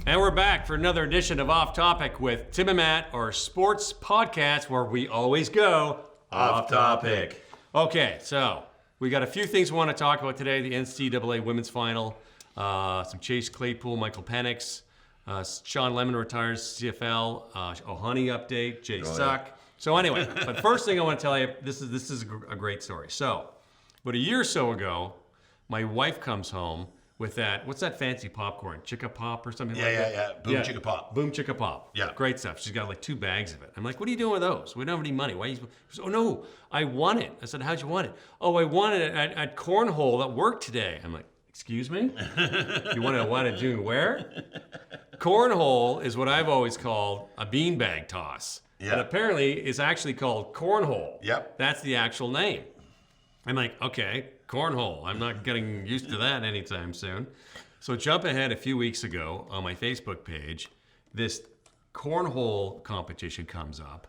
And we're back for another edition of Off Topic with Tim and Matt, our sports podcast where we always go off topic. Okay, so we got a few things we want to talk about today. The NCAA women's final, some Chase Claypool, Michael Penix, Shawn Lemon retires, CFL, Ohtani update, Jay Suck. So anyway, but first thing I want to tell you, this is a great story. So, about a year or so ago, my wife comes home with that, what's that fancy popcorn? Chicka Pop or something like that? Yeah. Boom Chicka Pop. Boom Chicka Pop. Yeah. Great stuff. She's got like 2 bags of it. I'm like, what are you doing with those? We don't have any money. Why? She goes, oh no, I won it. I said, how'd you want it? Oh, I won it at Cornhole at work today. I'm like, excuse me? You want to do where? Cornhole is what I've always called a beanbag toss. Yeah. But apparently it's actually called Cornhole. Yep. That's the actual name. I'm like, okay, Cornhole. I'm not getting used to that anytime soon. So jump ahead a few weeks ago on my Facebook page, this Cornhole competition comes up,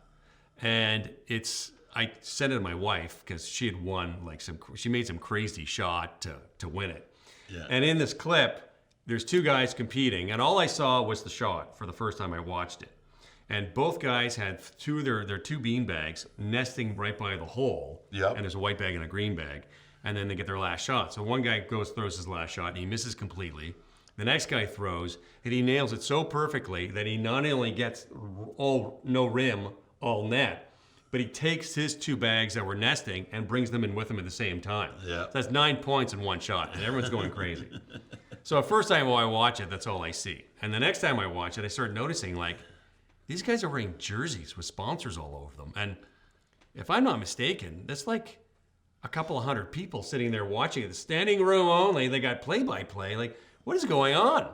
and I sent it to my wife because she had won she made some crazy shot to win it. Yeah. And in this clip, there's 2 guys competing, and all I saw was the shot for the first time I watched it. And both guys had 2 of their 2 bean bags nesting right by the hole. Yep. And there's a white bag and a green bag. And then they get their last shot. So one guy throws his last shot, and he misses completely. The next guy throws, and he nails it so perfectly that he not only gets all no rim, all net, but he takes his 2 bags that were nesting and brings them in with him at the same time. Yeah. So that's 9 points in one shot, and everyone's going crazy. So the first time I watch it, that's all I see. And the next time I watch it, I start noticing, these guys are wearing jerseys with sponsors all over them. And if I'm not mistaken, that's like a couple of hundred people sitting there watching it. The standing room only. They got play-by-play. What is going on?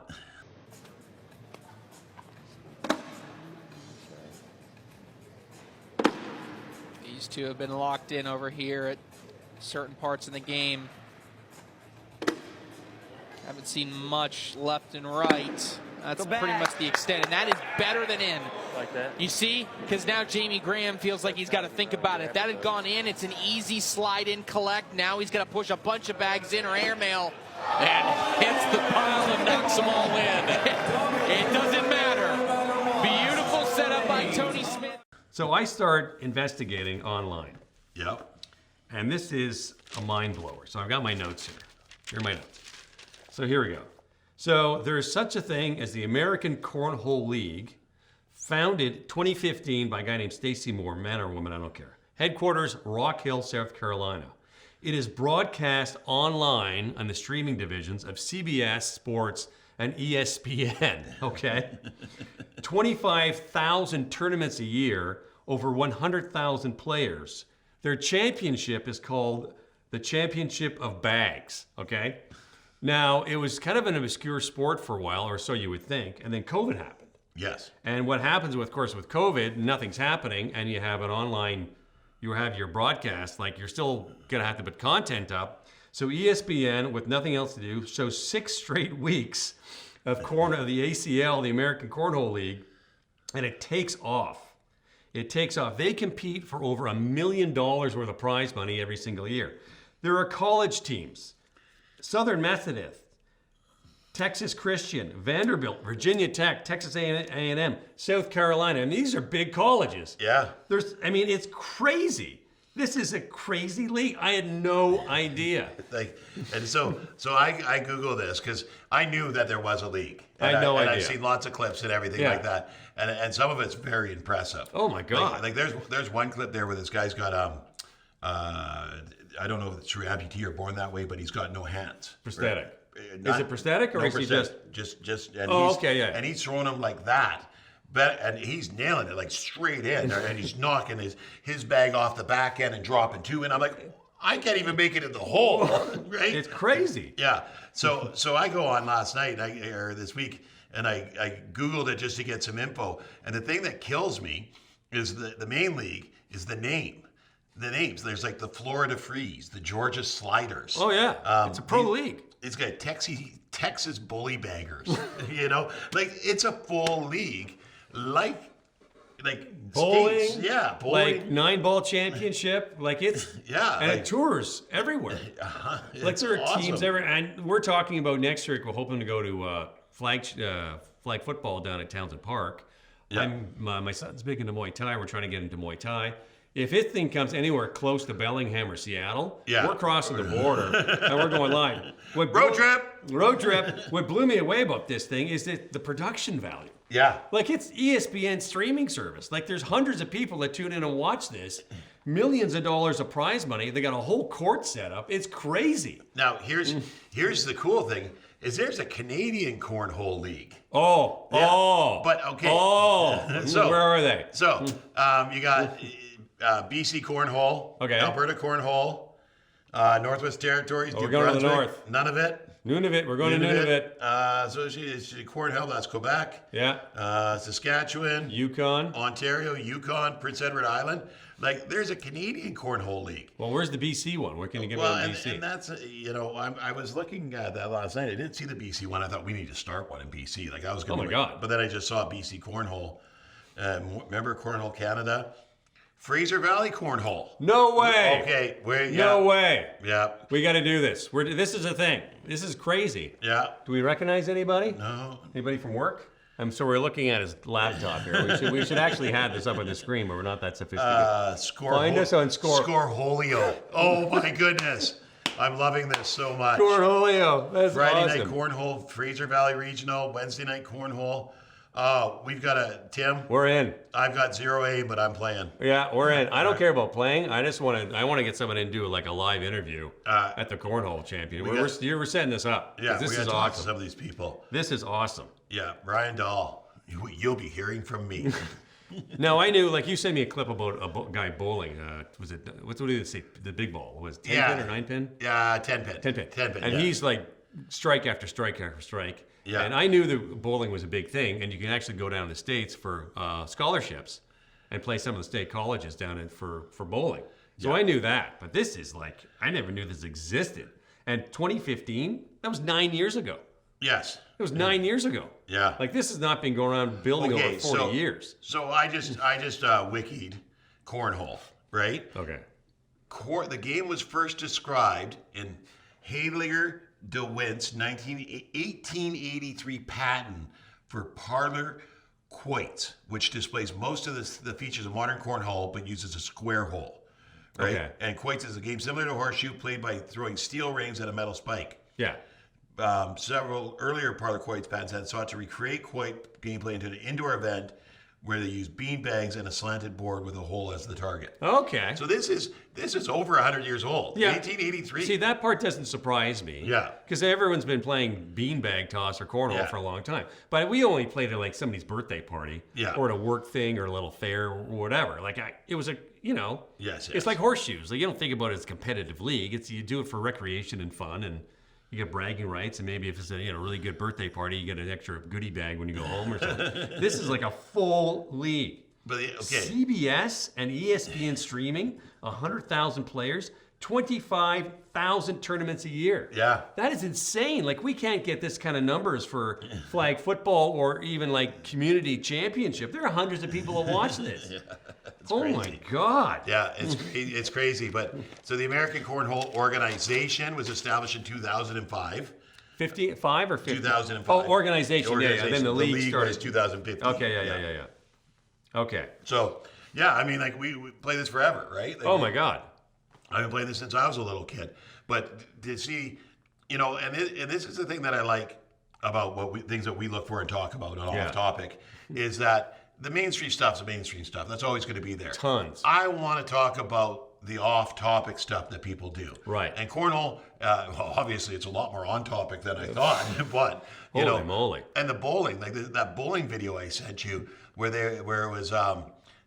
These 2 have been locked in over here at certain parts in the game. Haven't seen much left and right. That's pretty much the extent, and that is better than in. Like that. You see? Because now Jamie Graham feels like he's got to think about it. If that had gone in, it's an easy slide in collect. Now he's got to push a bunch of bags in or airmail. And hits the pile and knocks them all in. It doesn't matter. Beautiful setup by Tony Smith. So I start investigating online. Yep. And this is a mind blower. So I've got my notes here. Here are my notes. So here we go. So there's such a thing as the American Cornhole League, founded 2015 by a guy named Stacy Moore, man or woman, I don't care. Headquarters, Rock Hill, South Carolina. It is broadcast online on the streaming divisions of CBS Sports and ESPN, okay? 25,000 tournaments a year, over 100,000 players. Their championship is called the Championship of Bags, okay? Now, it was kind of an obscure sport for a while, or so you would think, and then COVID happened. Yes. And what happens, of course, with COVID, nothing's happening, and you have an online, you have your broadcast, you're still going to have to put content up. So ESPN, with nothing else to do, shows 6 straight weeks of the ACL, the American Cornhole League, and it takes off. It takes off. They compete for over $1 million worth of prize money every single year. There are college teams. Southern Methodist, Texas Christian, Vanderbilt, Virginia Tech, Texas A&M, South Carolina. And these are big colleges. Yeah. It's crazy. This is a crazy league. I had no idea. So I Googled this because I knew that there was a league. I had no idea. And I've seen lots of clips and everything like that. And some of it's very impressive. Oh my God. There's one clip there where this guy's got I don't know if it's true amputee or born that way, but he's got no hands. Prosthetic. Is it prosthetic or is he just? And And he's throwing them like that, and he's nailing it straight in, and he's knocking his bag off the back end and dropping 2 in. I'm like, I can't even make it in the hole, right? It's crazy. Yeah. So I go on last night or this week, and I Googled it just to get some info. And the thing that kills me is the main league is the name. The names. There's the Florida Freeze, the Georgia Sliders. Oh, yeah. It's a pro league. It's got Texas Bully Baggers. It's a full league. Bowling. Skates. Yeah, bowling. 9-ball championship. It's and it tours everywhere. There are awesome. teams everywhere. And we're talking about next year, we're hoping to go to flag football down at Townsend Park. Yeah. My son's big into Muay Thai. We're trying to get into Muay Thai. If this thing comes anywhere close to Bellingham or Seattle, we're crossing the border and we're going live. Road trip. What blew me away about this thing is that the production value. Yeah. Like, it's ESPN streaming service. Like, there's hundreds of people that tune in and watch this. Millions of dollars of prize money. They got a whole court set up. It's crazy. Now, here's the cool thing, is there's a Canadian Cornhole League. But So, where are they? So, you got BC Cornhole, Alberta Cornhole, Northwest Territories, we're going to the north. None of it. Nunavut. We're going to Nunavut. So it's Cornhole, that's Quebec. Yeah. Saskatchewan. Yukon. Ontario, Yukon, Prince Edward Island. Like, there's a Canadian Cornhole League. Well, where's the BC one? Where can you get on BC? And that's, I was looking at that last night. I didn't see the BC one. I thought we need to start one in BC. Like, I was going to. Oh, my God. But then I just saw BC Cornhole. Remember Cornhole Canada? Fraser Valley Cornhole. No way. Okay. No way. Yeah. We got to do this. This is a thing. This is crazy. Yeah. Do we recognize anybody? No. Anybody from work? So we're looking at his laptop here. We should actually have this up on the screen, but we're not that sophisticated. Find us on Scoreholio. Oh my goodness. I'm loving this so much. Cornholio. That's Friday awesome. night Cornhole, Fraser Valley Regional, Wednesday night Cornhole. We've got Tim. We're in. I've got 0A, but I'm playing. Yeah, we're in. I don't care about playing. I want to get someone in and do like a live interview at the Cornhole Champion. We're setting this up. Yeah, this we is got to talk to awesome. some of these people. This is awesome. Yeah, Brian Dahl. You'll be hearing from me. No, I knew, like, you sent me a clip about a guy bowling. Was it, what did it say? The big ball. Was it 10 pin or 9 pin? Yeah, 10 pin. 10 pin. 10 pin. And he's like strike after strike after strike. Yeah. And I knew that bowling was a big thing, and you can actually go down to the States for scholarships and play some of the state colleges down in for bowling. So I knew that. But this is like, I never knew this existed. And 2015, that was 9 years ago. Yes. It was 9 years ago. Yeah. Like, this has not been going around building over 40 years. So I just wikied Cornhole, right? Okay. The game was first described in Heidegger de Wint's 1883 patent for parlor quoits, which displays most of the features of modern cornhole but uses a square hole. Right? Okay. And quoits is a game similar to horseshoe played by throwing steel rings at a metal spike. Yeah. Several earlier parlor quoits patents had sought to recreate quoit gameplay into an indoor event where they use bean bags and a slanted board with a hole as the target. Okay. So this is over 100 years old. Yeah. 1883. See, that part doesn't surprise me. Yeah. Because everyone's been playing beanbag toss or cornhole for a long time. But we only played at like somebody's birthday party. Yeah. Or at a work thing or a little fair or whatever. Like, it was Yes. It's like horseshoes. Like, you don't think about it as a competitive league. You do it for recreation and fun, and you get bragging rights, and maybe if it's a really good birthday party, you get an extra goodie bag when you go home or something. This is like a full league. But CBS and ESPN streaming, 100,000 players, 25,000 tournaments a year. Yeah. That is insane. Like, we can't get this kind of numbers for flag football or even like community championship. There are hundreds of people that watch this. crazy. My God. Yeah, it's crazy. But so the American Cornhole Organization was established in 2005. 55 or 50? 2005. Oh, organization. Yeah. Then the league started. was 2015. Okay, yeah. Okay. So, yeah, I mean, like, we play this forever, right? Like, Oh, my God. I've been playing this since I was a little kid. But to see, and this is the thing that I like about things that we look for and talk about on off topic, is that the mainstream stuff's the mainstream stuff. That's always going to be there. Tons. I want to talk about the off-topic stuff that people do. Right. And cornhole, obviously, it's a lot more on-topic than I thought. But Holy moly. And the bowling, like that bowling video I sent you, where it was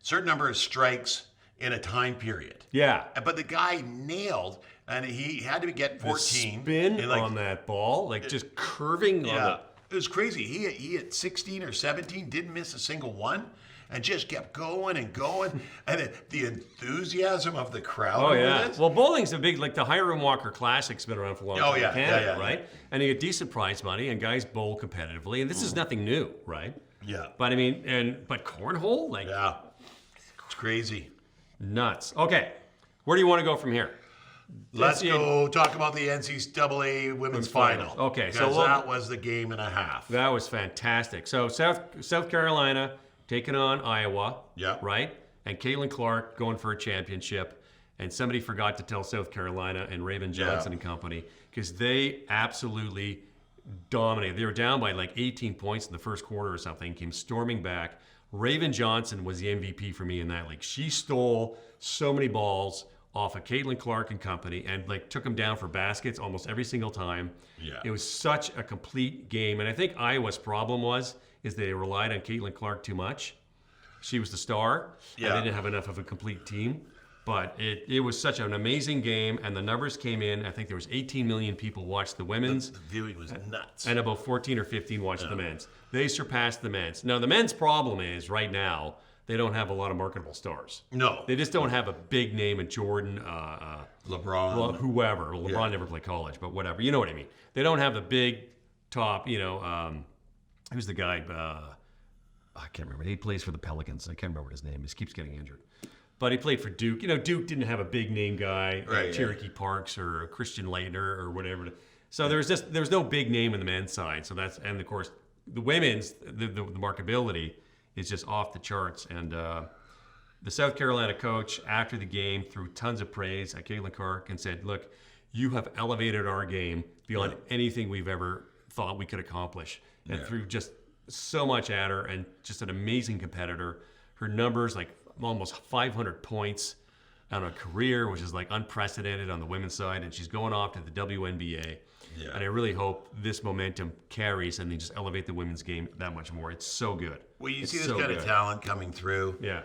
certain number of strikes in a time period. Yeah. But the guy nailed, and he had to get 14. The spin on that ball, like just curving on the... It was crazy. He hit 16 or 17, didn't miss a single one, and just kept going and going. And the enthusiasm of the crowd. Oh, yeah. Well, bowling's a big, like the Hiram Walker Classic's been around for a long time in Canada, right? And you get decent prize money, and guys bowl competitively, and this is nothing new, right? Yeah. But I mean, but cornhole, like... Yeah. It's crazy. Nuts. Okay. Where do you want to go from here? Let's go talk about the NCAA women's final. Okay, so that was the game and a half. That was fantastic. So South Carolina taking on Iowa, right? And Caitlin Clark going for a championship. And somebody forgot to tell South Carolina and Raven Johnson and company, because they absolutely dominated. They were down by like 18 points in the first quarter or something, came storming back. Raven Johnson was the MVP for me in that league. She stole so many balls off of Caitlin Clark and company and like took them down for baskets almost every single time. Yeah. It was such a complete game. And I think Iowa's problem is they relied on Caitlin Clark too much. She was the star, and they didn't have enough of a complete team. But it was such an amazing game, and the numbers came in. I think there was 18 million people watched the women's. The viewing was nuts. And about 14 or 15 watched the men's. They surpassed the men's. Now, the men's problem is, right now, they don't have a lot of marketable stars. No. They just don't have a big name in Jordan, LeBron. Whoever. Well, LeBron never played college, but whatever. You know what I mean. They don't have the big top, who's the guy? I can't remember. He plays for the Pelicans. I can't remember what his name is. He keeps getting injured. But he played for Duke. Duke didn't have a big name guy, like Cherokee Parks or Christian Leitner or whatever. So there was no big name in the men's side. So and of course the women's the marketability is just off the charts. And the South Carolina coach after the game threw tons of praise at Caitlin Clark and said, "Look, you have elevated our game beyond anything we've ever thought we could accomplish." And threw just so much at her, and just an amazing competitor. Her numbers, like almost 500 points on a career, which is like unprecedented on the women's side, and she's going off to the WNBA. Yeah. And I really hope this momentum carries and they just elevate the women's game that much more. It's so good. Well, you see this kind of talent coming through. Yeah.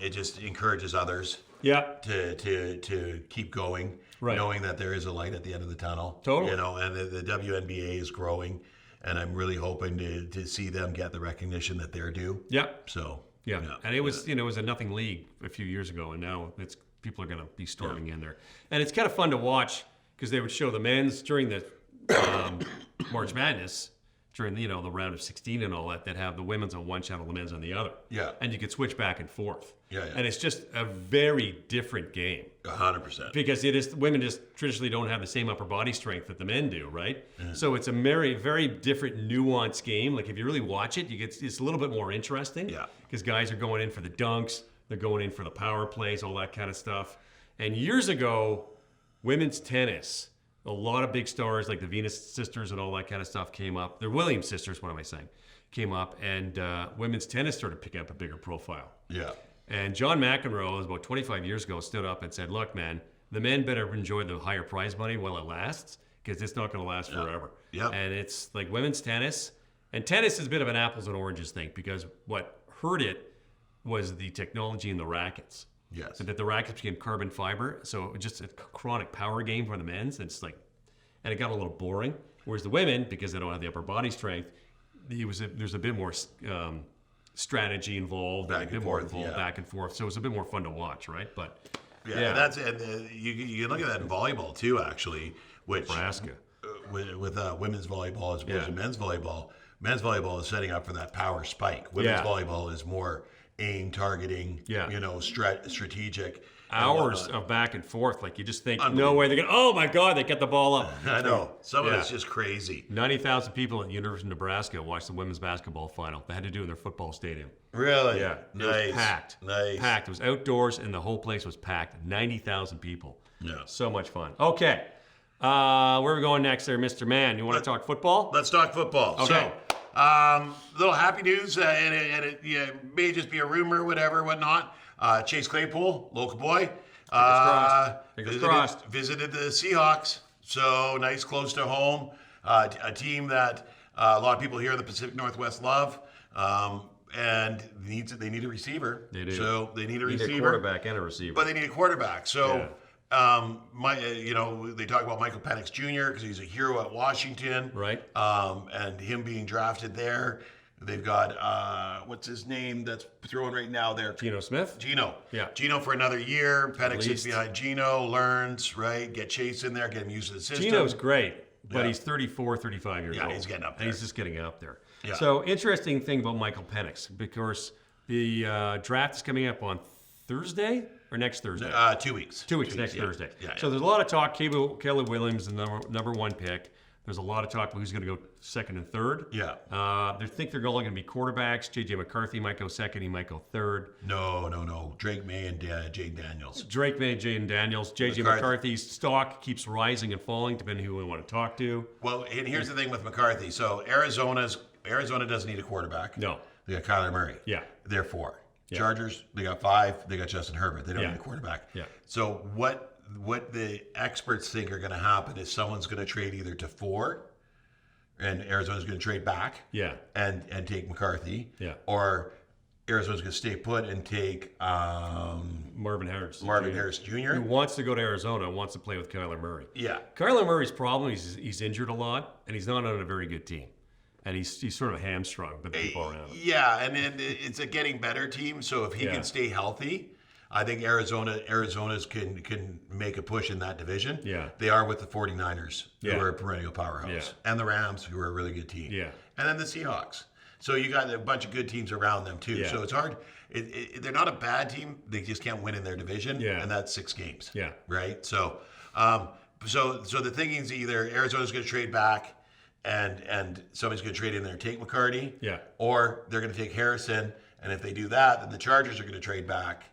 It just encourages others. Yeah. To keep going, knowing that there is a light at the end of the tunnel. Totally. And the WNBA is growing, and I'm really hoping to see them get the recognition that they're due. Yeah. So. Yeah, and it was it was a nothing league a few years ago, and now people are going to be storming in there, and it's kind of fun to watch because they would show the men's during the March Madness, during the round of 16 and all that have the women's on one channel, the men's on the other. Yeah, and you could switch back and forth. Yeah. And it's just a very different game. 100%. Because women just traditionally don't have the same upper body strength that the men do, right? Mm-hmm. So it's a very, very different, nuanced game. Like if you really watch it, it's a little bit more interesting. Yeah. Because guys are going in for the dunks, they're going in for the power plays, all that kind of stuff. And years ago, women's tennis, a lot of big stars like the Venus sisters and all that kind of stuff came up. The Williams sisters, what am I saying? Came up, and women's tennis started picking up a bigger profile. Yeah. And John McEnroe, about 25 years ago, stood up and said, "Look, man, the men better enjoy the higher prize money while it lasts, because it's not going to last forever." Yeah. And it's like women's tennis. And tennis is a bit of an apples and oranges thing, because what hurt it was the technology in the rackets. Yes. So that the rackets became carbon fiber. So it was just a chronic power game for the men's. And it got a little boring. Whereas the women, because they don't have the upper body strength, there's a bit more strategy involved, back and forth. So it was a bit more fun to watch, right? But that's you look at that in volleyball too, actually, which Nebraska with women's volleyball as opposed to men's volleyball. Men's volleyball is setting up for that power spike. Women's volleyball is more aim, targeting, strategic. Hours of back and forth. Like you just think, no way they're going to, oh my God, they get the ball up. I know. Some of it's just crazy. 90,000 people at the University of Nebraska watched the women's basketball final. They had to do it in their football stadium. Really? Yeah. Nice. It was packed. Nice. Packed. It was outdoors and the whole place was packed. 90,000 people. Yeah. So much fun. Okay. Where are we going next there, Mr. Man? You want to talk football? Let's talk football. Okay. So, little happy news, and it may just be a rumor, whatever, whatnot. Chase Claypool, local boy, Fingers crossed. Visited the Seahawks, so nice, close to home. A team that a lot of people here in the Pacific Northwest love, and they need a receiver. They do. So they need a receiver, a quarterback and a receiver. but they need a quarterback. So. They talk about Michael Penix Jr. because he's a hero at Washington, right? And him being drafted there. They've got what's his name that's throwing right now there? Geno Smith. Geno. Yeah. Geno for another year. Penix sits behind Geno, learns, right? Get Chase in there, get him used to the system. Geno's great, but he's 34, 35 years old. Yeah, he's getting up there. And he's just getting up there. Yeah. So interesting thing about Michael Penix, because the draft is coming up on Thursday. or next Thursday? 2 weeks. 2 weeks, next yeah. Thursday. Yeah, So there's a lot of talk. Caleb Williams, the number one pick. There's a lot of talk about who's going to go second and third. Yeah. They think they're only going to be quarterbacks. J.J. McCarthy might go second. He might go third. No. Drake May and Jaden Daniels. Drake May, Jaden Daniels. J.J. McCarthy's stock keeps rising and falling depending on who we want to talk to. Well, and here's the thing with McCarthy. So Arizona doesn't need a quarterback. No. They got Kyler Murray. Yeah. They're 4. Yeah. Chargers, they got 5. They got Justin Herbert. They don't Yeah. need a quarterback. Yeah. So what the experts think are going to happen is someone's going to trade either to 4, and Arizona's going to trade back. Yeah. And take McCarthy. Yeah. Or Arizona's going to stay put and take Marvin Harris Jr. who wants to go to Arizona and wants to play with Kyler Murray. Yeah. Kyler Murray's problem is he's injured a lot, and he's not on a very good team. And he's sort of hamstrung by the people around him. Yeah, and it's a getting better team. So if he Yeah. can stay healthy, I think Arizona's can make a push in that division. Yeah. They are with the 49ers, Yeah. who are a perennial powerhouse, Yeah. and the Rams, who are a really good team. Yeah. And then the Seahawks. So you got a bunch of good teams around them too. Yeah. So it's hard. They're not a bad team. They just can't win in their division. Yeah. And that's 6 games. Yeah. Right. So so the thinking is either Arizona's going to trade back, and somebody's going to trade in there and take McCarty. Yeah. Or they're going to take Harrison, and if they do that, then the Chargers are going to trade back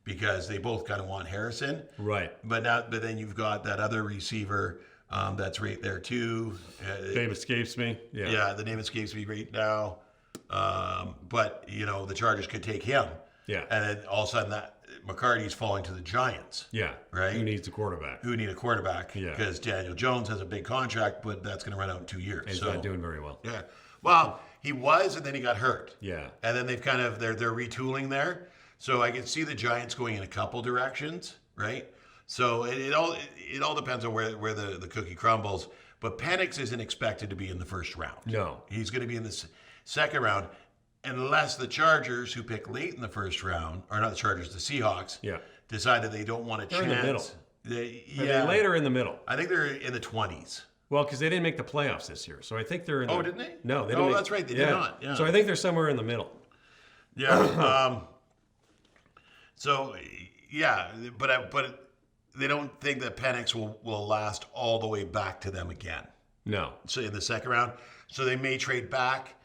because they both kind of want Harrison. Right. But then you've got that other receiver that's right there too. Name escapes me. Yeah. Yeah, the name escapes me right now. But the Chargers could take him. Yeah. And then all of a sudden that McCarty's falling to the Giants. Yeah. Right? Who needs a quarterback? Who need a quarterback. Yeah. Because Daniel Jones has a big contract, but that's going to run out in 2 years. He's not doing very well. Yeah. Well, he was, and then he got hurt. Yeah. And then they've they're retooling there. So I can see the Giants going in a couple directions, right? So it all depends on where the cookie crumbles. But Penix isn't expected to be in the first round. No. He's going to be in the second round, unless the Chargers, who pick late in the first round, or not the Chargers, the Seahawks, Yeah. decide that they don't want a They're chance. in the middle. Yeah. Are they later in the middle? I think they're in the 20s. Well, because they didn't make the playoffs this year, so I think they're in. Oh, didn't they? No, they Oh, didn't. that's right, they did not, yeah. So I think they're somewhere in the middle. Yeah. But they don't think that Penix will last all the way back to them again. No. So in the second round, so they may trade back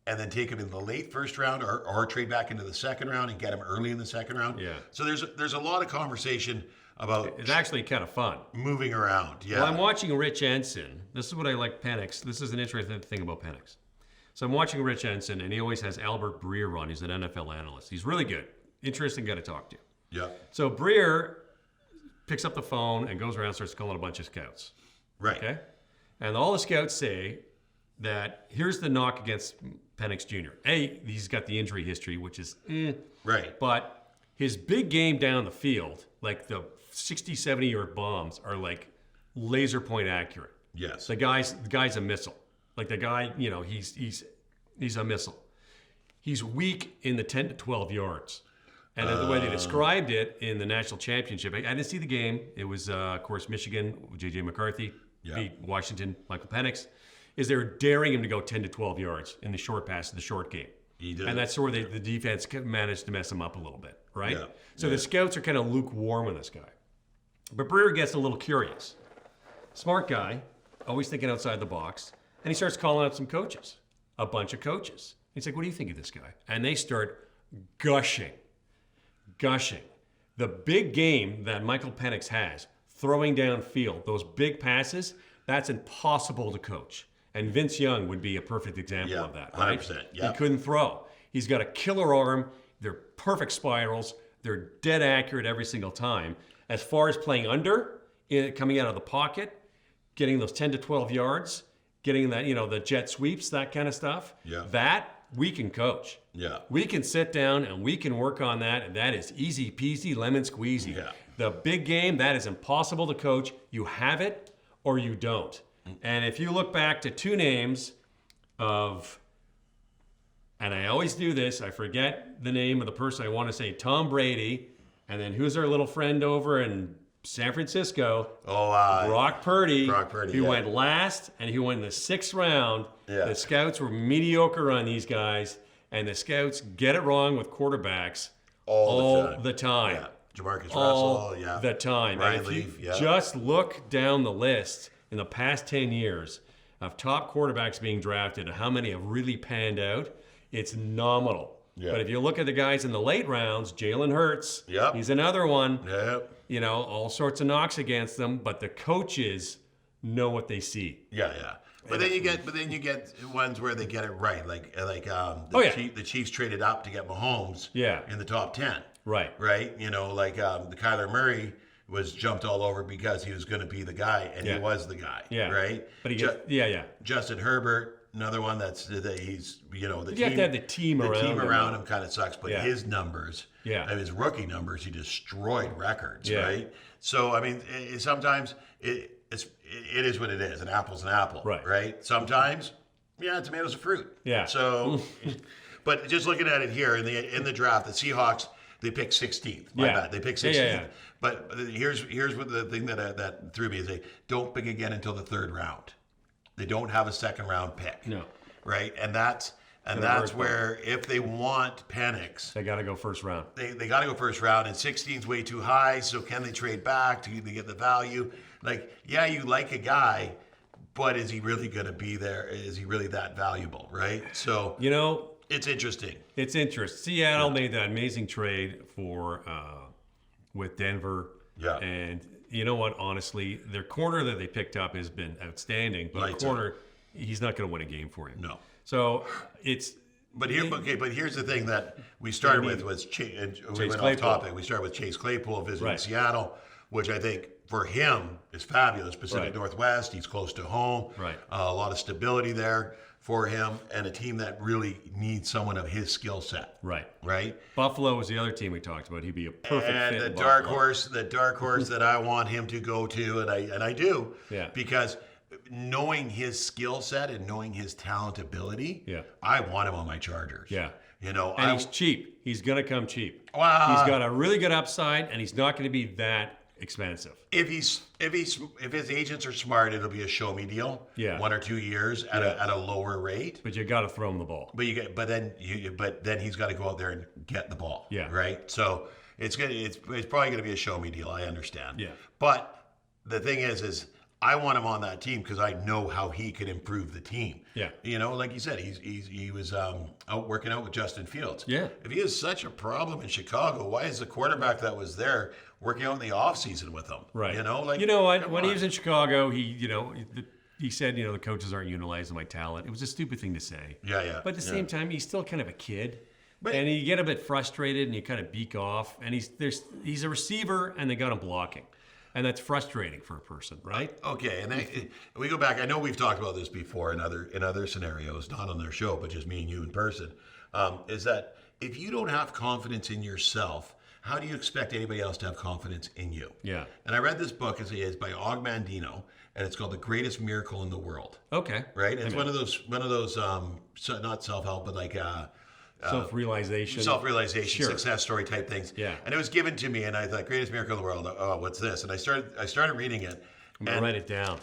and then take him in the late first round, or trade back into the second round and get him early in the second round. Yeah. So there's a lot of conversation about It's actually kind of fun. moving around. Yeah. Well, I'm watching Rich Ensign. This is what I like Penix. This is an interesting thing about Penix. So I'm watching Rich Ensign, and he always has Albert Breer on. He's an NFL analyst. He's really good. Interesting guy to talk to. Yeah. So Breer picks up the phone and goes around and starts calling a bunch of scouts. Right. Okay? And all the scouts say that here's the knock against Penix Jr. A, he's got the injury history, which is Right. But his big game down the field, like the 60, 70-yard bombs, are like laser point accurate. Yes. The guy's a missile. Like the guy, he's a missile. He's weak in the 10 to 12 yards. And the way they described it in the national championship, I didn't see the game. It was, of course, Michigan, J.J. McCarthy, beat Washington, Michael Penix, is they were daring him to go 10 to 12 yards in the short pass, the short game. He did. And that's where the defense managed to mess him up a little bit, right? Yeah. So the scouts are kind of lukewarm with this guy. But Breer gets a little curious. Smart guy, always thinking outside the box. And he starts calling up some coaches, a bunch of coaches. He's like, what do you think of this guy? And they start gushing. The big game that Michael Penix has, throwing downfield, those big passes, that's impossible to coach. And Vince Young would be a perfect example of that, right? 100%, yeah. He couldn't throw. He's got a killer arm. They're perfect spirals. They're dead accurate every single time. As far as playing under, coming out of the pocket, getting those 10 to 12 yards, getting that, the jet sweeps, that kind of stuff, that we can coach. Yeah. We can sit down and we can work on that, and that is easy peasy, lemon squeezy. Yeah. The big game, that is impossible to coach. You have it or you don't. And if you look back to two names of, and I always do this, I forget the name of the person I want to say, Tom Brady, and then who's our little friend over in San Francisco? Brock Purdy. He went last, and he went in the 6th round. Yeah. The scouts were mediocre on these guys, and the scouts get it wrong with quarterbacks all the time. Jamarcus all Russell, yeah. the time. Ryan And if Leaf, you yeah. just look down the list in the past 10 years of top quarterbacks being drafted and how many have really panned out, it's nominal. Yeah. But if you look at the guys in the late rounds, Jalen Hurts, Yep. he's another one. Yep. You know, all sorts of knocks against them, but the coaches know what they see. Yeah, yeah. But then you get ones where they get it right, like the Chiefs traded up to get Mahomes in the top 10. Right. Right? You know, like the Kyler Murray was jumped all over because he was going to be the guy, and he was the guy. Yeah. Right? But Justin Herbert, another one that he's, you know, you have to have the team around him kind of sucks, but his numbers, and his rookie numbers, he destroyed records, right? So, I mean, sometimes it is what it is. An apple's an apple, right? Sometimes, tomatoes are fruit. Yeah. So, but just looking at it here in the draft, the Seahawks, they picked 16th. My bad. They picked 16th. Yeah. But here's what the thing that threw me is they don't pick again until the third round. They don't have a second round pick. No. Right? And that's where if they want Penix, they got to go first round. They got to go first round, and 16's way too high. So can they trade back to get the value? Like, you like a guy, but is he really going to be there? Is he really that valuable? Right? So it's interesting. It's interesting. Seattle made that amazing trade for with Denver. Yeah. And you know what? Honestly, their corner that they picked up has been outstanding. But a corner, he's not going to win a game for you. No. So it's. But here's the thing that we started with was Chase went off topic. We started with Chase Claypool visiting Seattle, which I think for him is fabulous. Pacific Northwest, he's close to home. Right. A lot of stability there for him, and a team that really needs someone of his skill set. Right. Right. Buffalo was the other team we talked about. He'd be a perfect fit. And the dark horse that I want him to go to, and I do. Yeah. Because knowing his skill set and knowing his talent ability, I want him on my Chargers. Yeah. You know, and he's cheap. He's going to come cheap. Wow. He's got a really good upside, and he's not going to be that expensive. If his agents are smart, it'll be a show me deal. Yeah. 1 or 2 years at a lower rate. But you got to throw him the ball. But then he's got to go out there and get the ball. Yeah. Right. So it's probably gonna be a show me deal. I understand. Yeah. But the thing is I want him on that team because I know how he can improve the team. Yeah. You know, like you said, he was out working out with Justin Fields. Yeah. If he is such a problem in Chicago, why is the quarterback that was there working out in the offseason with him? Right. You know, like when he was in Chicago, he said, the coaches aren't utilizing my talent. It was a stupid thing to say. Yeah, yeah. But at the same time, he's still kind of a kid. And you get a bit frustrated and you kind of beak off. And he's a receiver and they got him blocking. And that's frustrating for a person, right? Okay, and we go back. I know we've talked about this before in other scenarios, not on their show, but just me and you in person. Is that if you don't have confidence in yourself, how do you expect anybody else to have confidence in you? Yeah. And I read this book as by Og Mandino, and it's called The Greatest Miracle in the World. Okay. Right. It's one of those not self-help, but like. Self-realization, sure. Success story type things. Yeah. And it was given to me, and I thought, greatest miracle in the world. Oh, what's this? And I started reading it. I'm gonna write it down.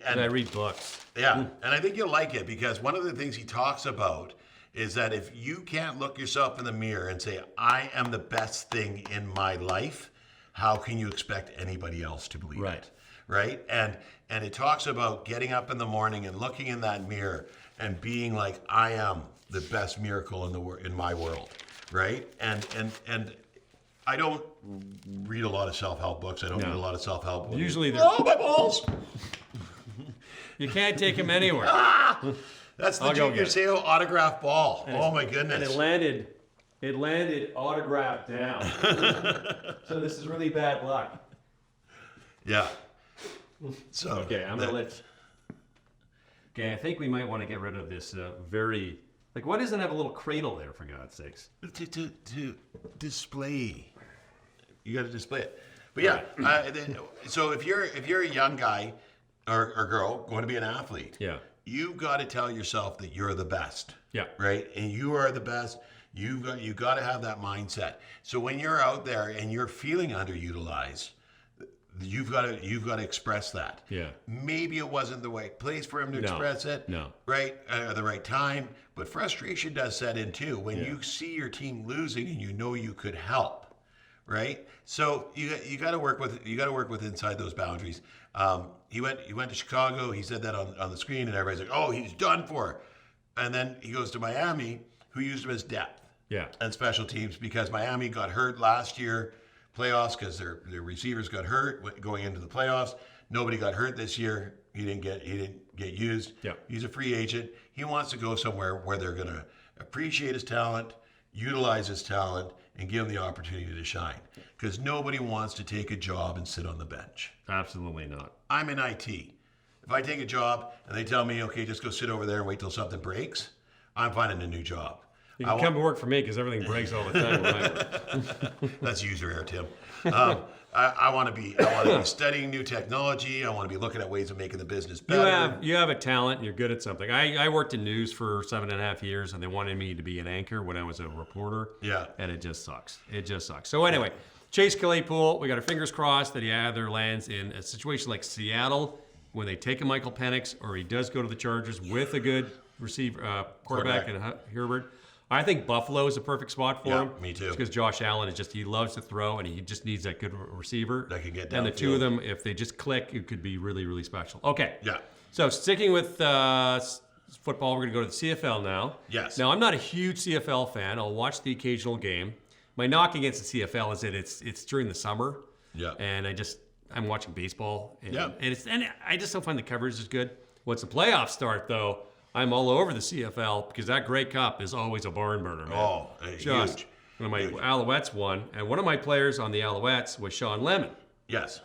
And I read books. Yeah, and I think you'll like it because one of the things he talks about is that if you can't look yourself in the mirror and say, "I am the best thing in my life," how can you expect anybody else to believe it? Right? And it talks about getting up in the morning and looking in that mirror and being like, "I am the best miracle in my world," right? And I don't read a lot of self-help books. I don't read a lot of self-help. Usually they're my balls. You can't take them anywhere. That's the Junior Seau autograph ball. Oh my goodness! And it landed autographed down. So this is really bad luck. Yeah. So okay, I'm gonna let. Okay, I think we might want to get rid of this very. Like, why doesn't it have a little cradle there, for God's sakes? To display. You got to display it. But yeah, so if you're a young guy or girl going to be an athlete, you got to tell yourself that you're the best. Yeah. Right? And you are the best. You got to have that mindset. So when you're out there and you're feeling underutilized, you've got to express that. Yeah. Maybe it wasn't the right place for him to express it. No. Right? At the right time. But frustration does set in too when you see your team losing and you know you could help. right? So you got to work with inside those boundaries. He went to Chicago. He said that on the screen, and everybody's like, "Oh, he's done for." And then he goes to Miami, who used him as depth and special teams because Miami got hurt last year playoffs because their receivers got hurt going into the playoffs. Nobody got hurt this year. He didn't get used. Yeah. He's a free agent. He wants to go somewhere where they're going to appreciate his talent, utilize his talent, and give him the opportunity to shine. Because nobody wants to take a job and sit on the bench. Absolutely not. I'm in IT. If I take a job and they tell me, okay, just go sit over there and wait till something breaks, I'm finding a new job. You can come to work for me because everything breaks all the time. Right? That's user error, Tim. I want to be studying new technology. I want to be looking at ways of making the business better. You have a talent. You're good at something. I worked in news for 7.5 years, and they wanted me to be an anchor when I was a reporter. Yeah. And it just sucks. It just sucks. So anyway, Chase Claypool, we got our fingers crossed that he either lands in a situation like Seattle when they take a Michael Penix, or he does go to the Chargers with a good receiver, quarterback and Herbert. I think Buffalo is a perfect spot for him. Me too. Because Josh Allen he loves to throw, and he just needs that good receiver. That can get downfield. And the two of them, if they just click, it could be really, really special. Okay. Yeah. So sticking with football, we're going to go to the CFL now. Yes. Now, I'm not a huge CFL fan. I'll watch the occasional game. My knock against the CFL is that it's during the summer. Yeah. And I'm watching baseball. And, Yeah. and I just don't find the coverage as good. Once the playoffs start, though, I'm all over the CFL because that Grey Cup is always a barn burner, man. Oh, huge. One of my Alouettes won, and one of my players on the Alouettes was Shawn Lemon. Yes.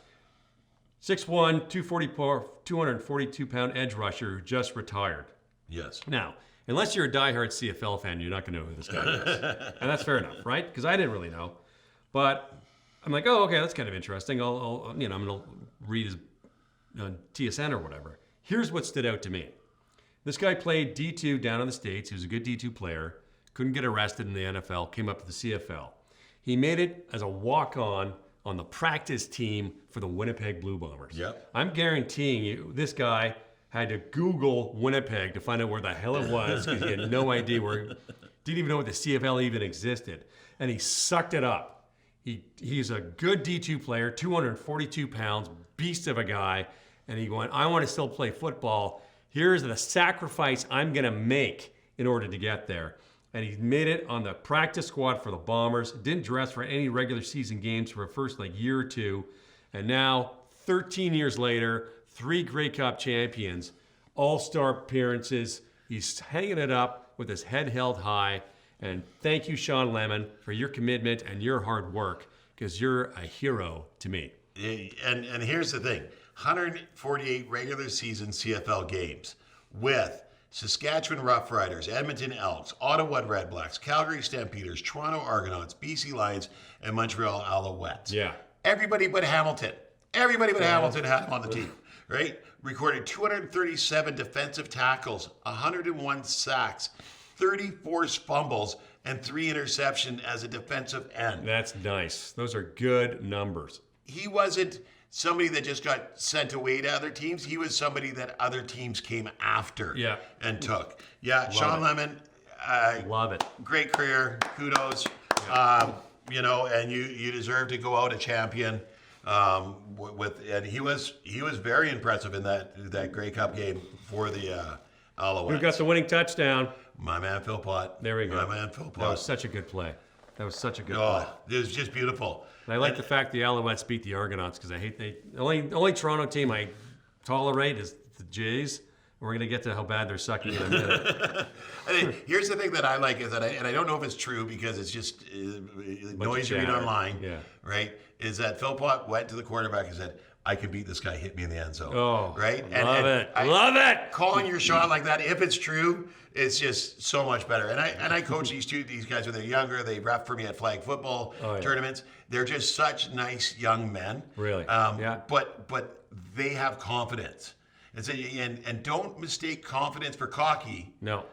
6'1", 242-pound edge rusher who just retired. Yes. Now, unless you're a diehard CFL fan, you're not going to know who this guy is. And that's fair enough, right? Because I didn't really know. But I'm like, oh, okay, that's kind of interesting. I'm going to read his TSN or whatever. Here's what stood out to me. This guy played D2 down in the States. He was a good D2 player. Couldn't get arrested in the NFL. Came up to the CFL. He made it as a walk-on the practice team for the Winnipeg Blue Bombers. Yep. I'm guaranteeing you this guy had to Google Winnipeg to find out where the hell it was because he had no idea didn't even know what the CFL even existed. And he sucked it up. He's a good D2 player, 242 pounds, beast of a guy. And he went, I want to still play football. Here's the sacrifice I'm going to make in order to get there. And he made it on the practice squad for the Bombers. Didn't dress for any regular season games for a first year or two. And now, 13 years later, 3 Grey Cup champions, all-star appearances. He's hanging it up with his head held high. And thank you, Shawn Lemon, for your commitment and your hard work, because you're a hero to me. And here's the thing. 148 regular season CFL games with Saskatchewan Roughriders, Edmonton Elks, Ottawa Redblacks, Calgary Stampeders, Toronto Argonauts, BC Lions, and Montreal Alouettes. Yeah. Everybody but Hamilton. Everybody but Hamilton had him on the team, right? Recorded 237 defensive tackles, 101 sacks, 34 fumbles, and 3 interceptions as a defensive end. That's nice. Those are good numbers. He wasn't somebody that just got sent away to other teams. He was somebody that other teams came after and took. Yeah, Shawn Lemon. Love it. Great career. Kudos. Yeah. And you deserve to go out a champion. And he was very impressive in that Grey Cup game for the Alouettes. Who got the winning touchdown? My man Phil Pott. There we go. My man Phil Pott. That was such a good play. It was just beautiful. And I like the fact the Alouettes beat the Argonauts because the only Toronto team I tolerate is the Jays. We're going to get to how bad they're sucking in a minute. Here's the thing that I like is that I don't know if it's true because it's just noise you read online, right? Is that Phil Pott went to the quarterback and said, I can beat this guy, hit me in the end zone. Oh, right? Love it. Calling your shot like that, if it's true, it's just so much better. And I coach these guys when they're younger. They ref for me at flag football tournaments. They're just such nice young men. Really? But they have confidence. And don't mistake confidence for cocky. No.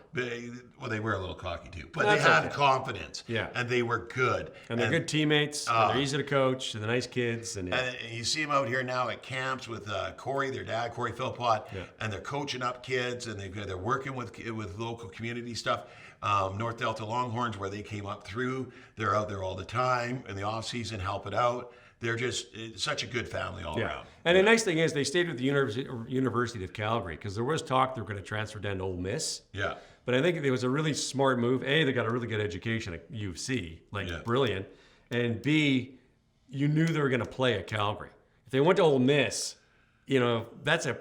Well, they were a little cocky too, but That's they had okay. confidence. Yeah. And they were good. And they're good teammates. And they're easy to coach. And they're nice kids. And you see them out here now at camps with Corey, their dad, Corey Philpott, Yeah. and they're coaching up kids, and they're working with local community stuff. North Delta Longhorns, where they came up through, they're out there all the time in the off season helping out. They're just such a good family all around. And the nice thing is they stayed with the University of Calgary because there was talk they were going to transfer down to Ole Miss. Yeah. But I think it was a really smart move. A, they got a really good education at U of C, brilliant. And B, you knew they were going to play at Calgary. If they went to Ole Miss, that's a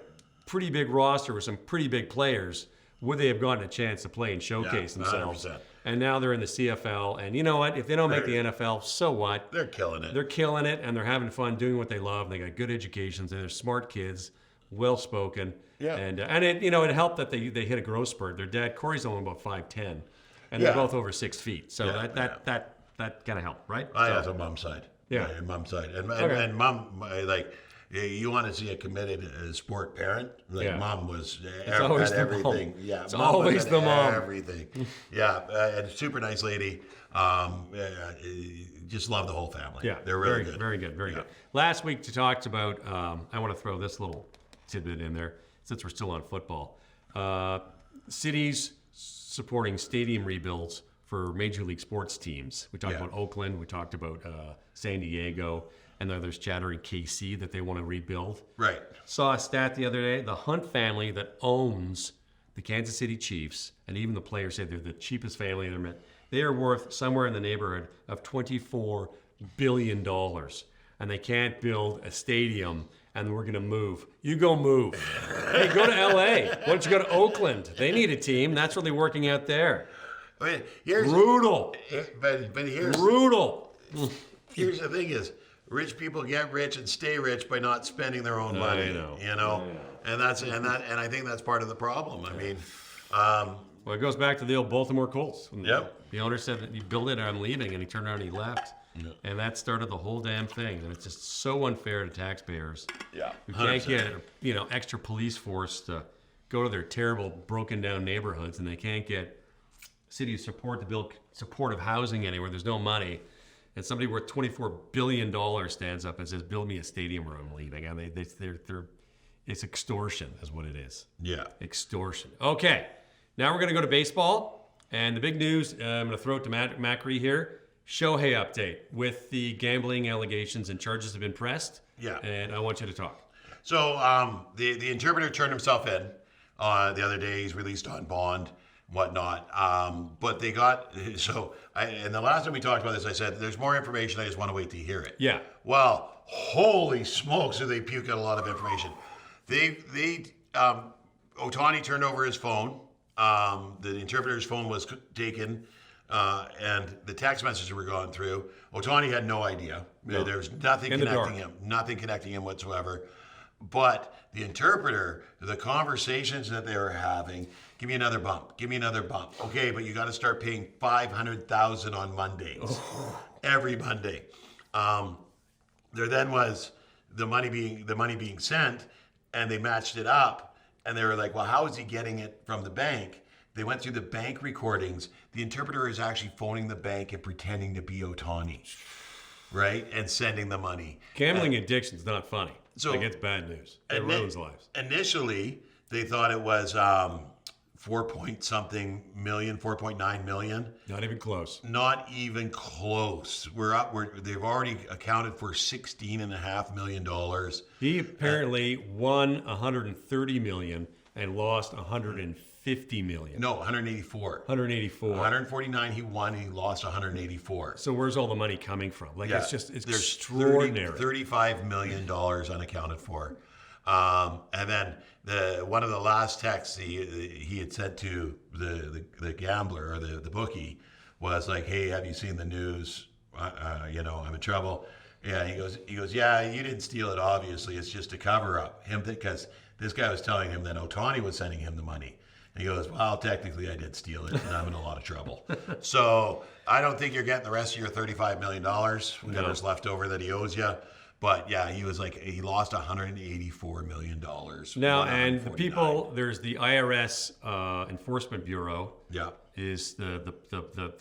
pretty big roster with some pretty big players. Would they have gotten a chance to play and showcase themselves? 100%. And now they're in the CFL. And you know what? If they don't make the NFL, so what? They're killing it. They're killing it, and they're having fun doing what they love. They got good educations, and they're smart kids, well-spoken. Yeah. And it helped that they hit a growth spurt. Their dad, Corey's only about 5'10", and they're both over 6 feet. So that kind of helped, right? I have a mom's side. Yeah. Mom's side. And Okay. mom, you want to see a committed sport parent? Mom was always at the everything. mom. Yeah, It's mom was always at the mom. Everything. Yeah, and super nice lady. Just love the whole family. Yeah, they're really good. Very good. Last week, we talked about, I want to throw this little tidbit in there, since we're still on football. Cities supporting stadium rebuilds for Major League Sports teams. We talked about Oakland, we talked about San Diego, and there's chatter in KC that they want to rebuild. Right. Saw a stat the other day, the Hunt family that owns the Kansas City Chiefs, and even the players say they're the cheapest family ever met. They are worth somewhere in the neighborhood of $24 billion. And they can't build a stadium, and we're going to move. You go move. Hey, go to LA. Why don't you go to Oakland? They need a team. That's really working out there. But Brutal. Brutal. Here's the thing is, rich people get rich and stay rich by not spending their own money. I know. And I think that's part of the problem. I mean, Well, it goes back to the old Baltimore Colts. Yep. The owner said, "You build it, or I'm leaving," and he turned around and he left. Yep. And that started the whole damn thing. And it's just so unfair to taxpayers. Yeah. We can't 100%. get extra police force to go to their terrible, broken down neighborhoods, and they can't get city support to build supportive housing anywhere. There's no money. And somebody worth $24 billion stands up and says, "Build me a stadium or I'm leaving." And it's extortion is what it is. Yeah. Extortion. Okay, now we're going to go to baseball. And the big news, I'm going to throw it to Macri here. Shohei update with the gambling allegations and charges have been pressed. Yeah. And I want you to talk. So the interpreter turned himself in the other day. He's released on bond, whatnot. But they got and the last time we talked about this, I said there's more information. I just want to wait to hear it. Yeah. Well, holy smokes, do they puke out a lot of information? Ohtani turned over his phone. The interpreter's phone was taken. And the text messages were going through. Ohtani had no idea. No. There was nothing connecting him whatsoever. But the interpreter, the conversations that they were having, give me another bump. Okay, but you got to start paying $500,000 on Mondays, every Monday. There then was the money being sent, and they matched it up, and they were like, "Well, how is he getting it from the bank?" They went through the bank recordings. The interpreter is actually phoning the bank and pretending to be Ohtani, right? And sending the money. Gambling addiction's not funny. So- it's bad news. It ruins lives. Initially, they thought it was 4.9 million. Not even close. Not even close. They've already accounted for $16.5 million. He apparently won $130 million and lost $150 million. No, 184. 184. 149 he won, he lost 184. So where's all the money coming from? It's There's extraordinary. $35 million unaccounted for. And then one of the last texts he had sent to the gambler or the bookie was like, "Hey, have you seen the news? I'm in trouble." Yeah, he goes, "Yeah, you didn't steal it. Obviously, it's just a cover up." Because this guy was telling him that Ohtani was sending him the money. And he goes, "Well, technically, I did steal it, and I'm in a lot of trouble." So I don't think you're getting the rest of your $35 million, whatever's left over that he owes you. But yeah, he lost $184 million. Now, and the 149. people, there's the IRS Enforcement Bureau. Yeah. Is the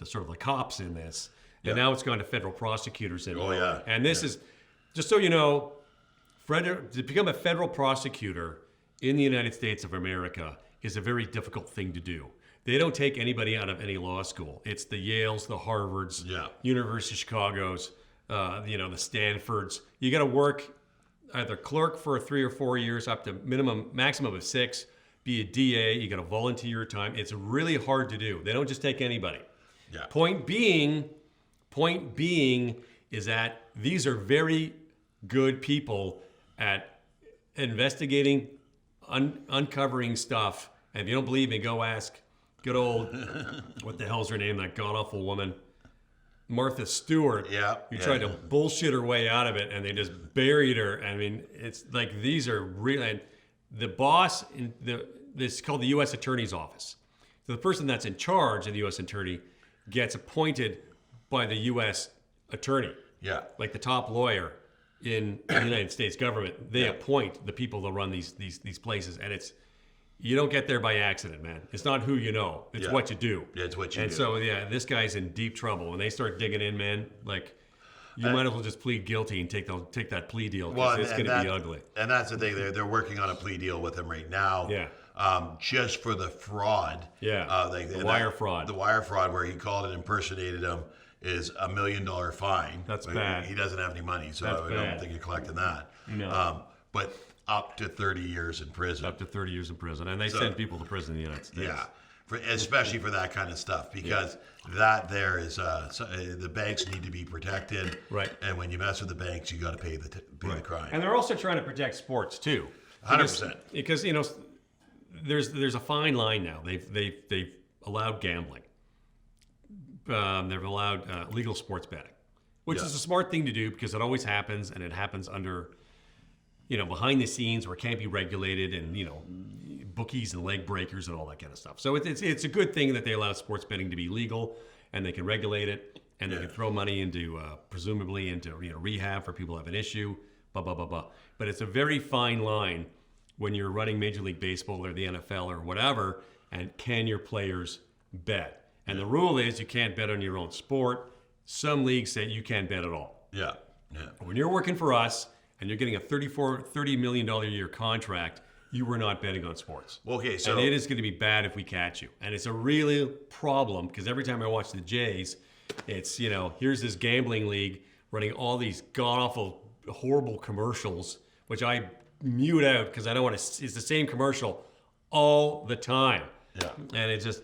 sort of the cops in this. Yeah. And now it's gone to federal prosecutors in. Oh, yeah. And this is, just so you know, to become a federal prosecutor in the United States of America is a very difficult thing to do. They don't take anybody out of any law school. It's the Yales, the Harvards, University of Chicago's, the Stanfords. You got to work either clerk for 3 or 4 years, up to maximum of 6, be a DA. You got to volunteer your time. It's really hard to do. They don't just take anybody. Yeah. Point being is that these are very good people at investigating, uncovering stuff. And if you don't believe me, go ask good old, what the hell's her name, that god-awful woman, Martha Stewart. Yeah. Who tried to bullshit her way out of it, and they just buried her. I mean, it's like these are real. And the boss, this is called the U.S. Attorney's Office. So the person that's in charge of the U.S. Attorney gets appointed by the U.S. Attorney. Yeah. Like the top lawyer in the United States government. They appoint the people that run these places, and you don't get there by accident, man. It's not who you know. It's what you do. Yeah, it's what you do. And so, this guy's in deep trouble. When they start digging in, man, like, you might as well just plead guilty and take that plea deal, because it's going to be ugly. And that's the thing. They're working on a plea deal with him right now. Yeah. Just for the fraud. Yeah. The wire fraud. The wire fraud, where he called and impersonated him, is $1 million fine. That's bad. He doesn't have any money, so I don't think you're collecting that. No. But up to 30 years in prison. Up to 30 years in prison. And they send people to prison in the United States. Yeah, especially for that kind of stuff, because that there is the banks need to be protected. Right. And when you mess with the banks, you got to pay the crime. And they're also trying to protect sports too. 100%. Because there's a fine line now. They've allowed gambling. They've allowed legal sports betting, which is a smart thing to do, because it always happens, and it happens under, behind the scenes, where it can't be regulated, and bookies and leg breakers and all that kind of stuff. So it's a good thing that they allow sports betting to be legal, and they can regulate it, and they can throw money into presumably into rehab for people who have an issue, blah blah blah blah. But it's a very fine line when you're running Major League Baseball or the NFL or whatever, and can your players bet? And the rule is you can't bet on your own sport. Some leagues say you can't bet at all. Yeah. When you're working for us and you're getting a $30 million a year contract, you were not betting on sports. Okay, so... And it is going to be bad if we catch you. And it's a real problem, because every time I watch the Jays, it's, here's this gambling league running all these god-awful, horrible commercials, which I mute out because I don't want to... It's the same commercial all the time. Yeah. And it just...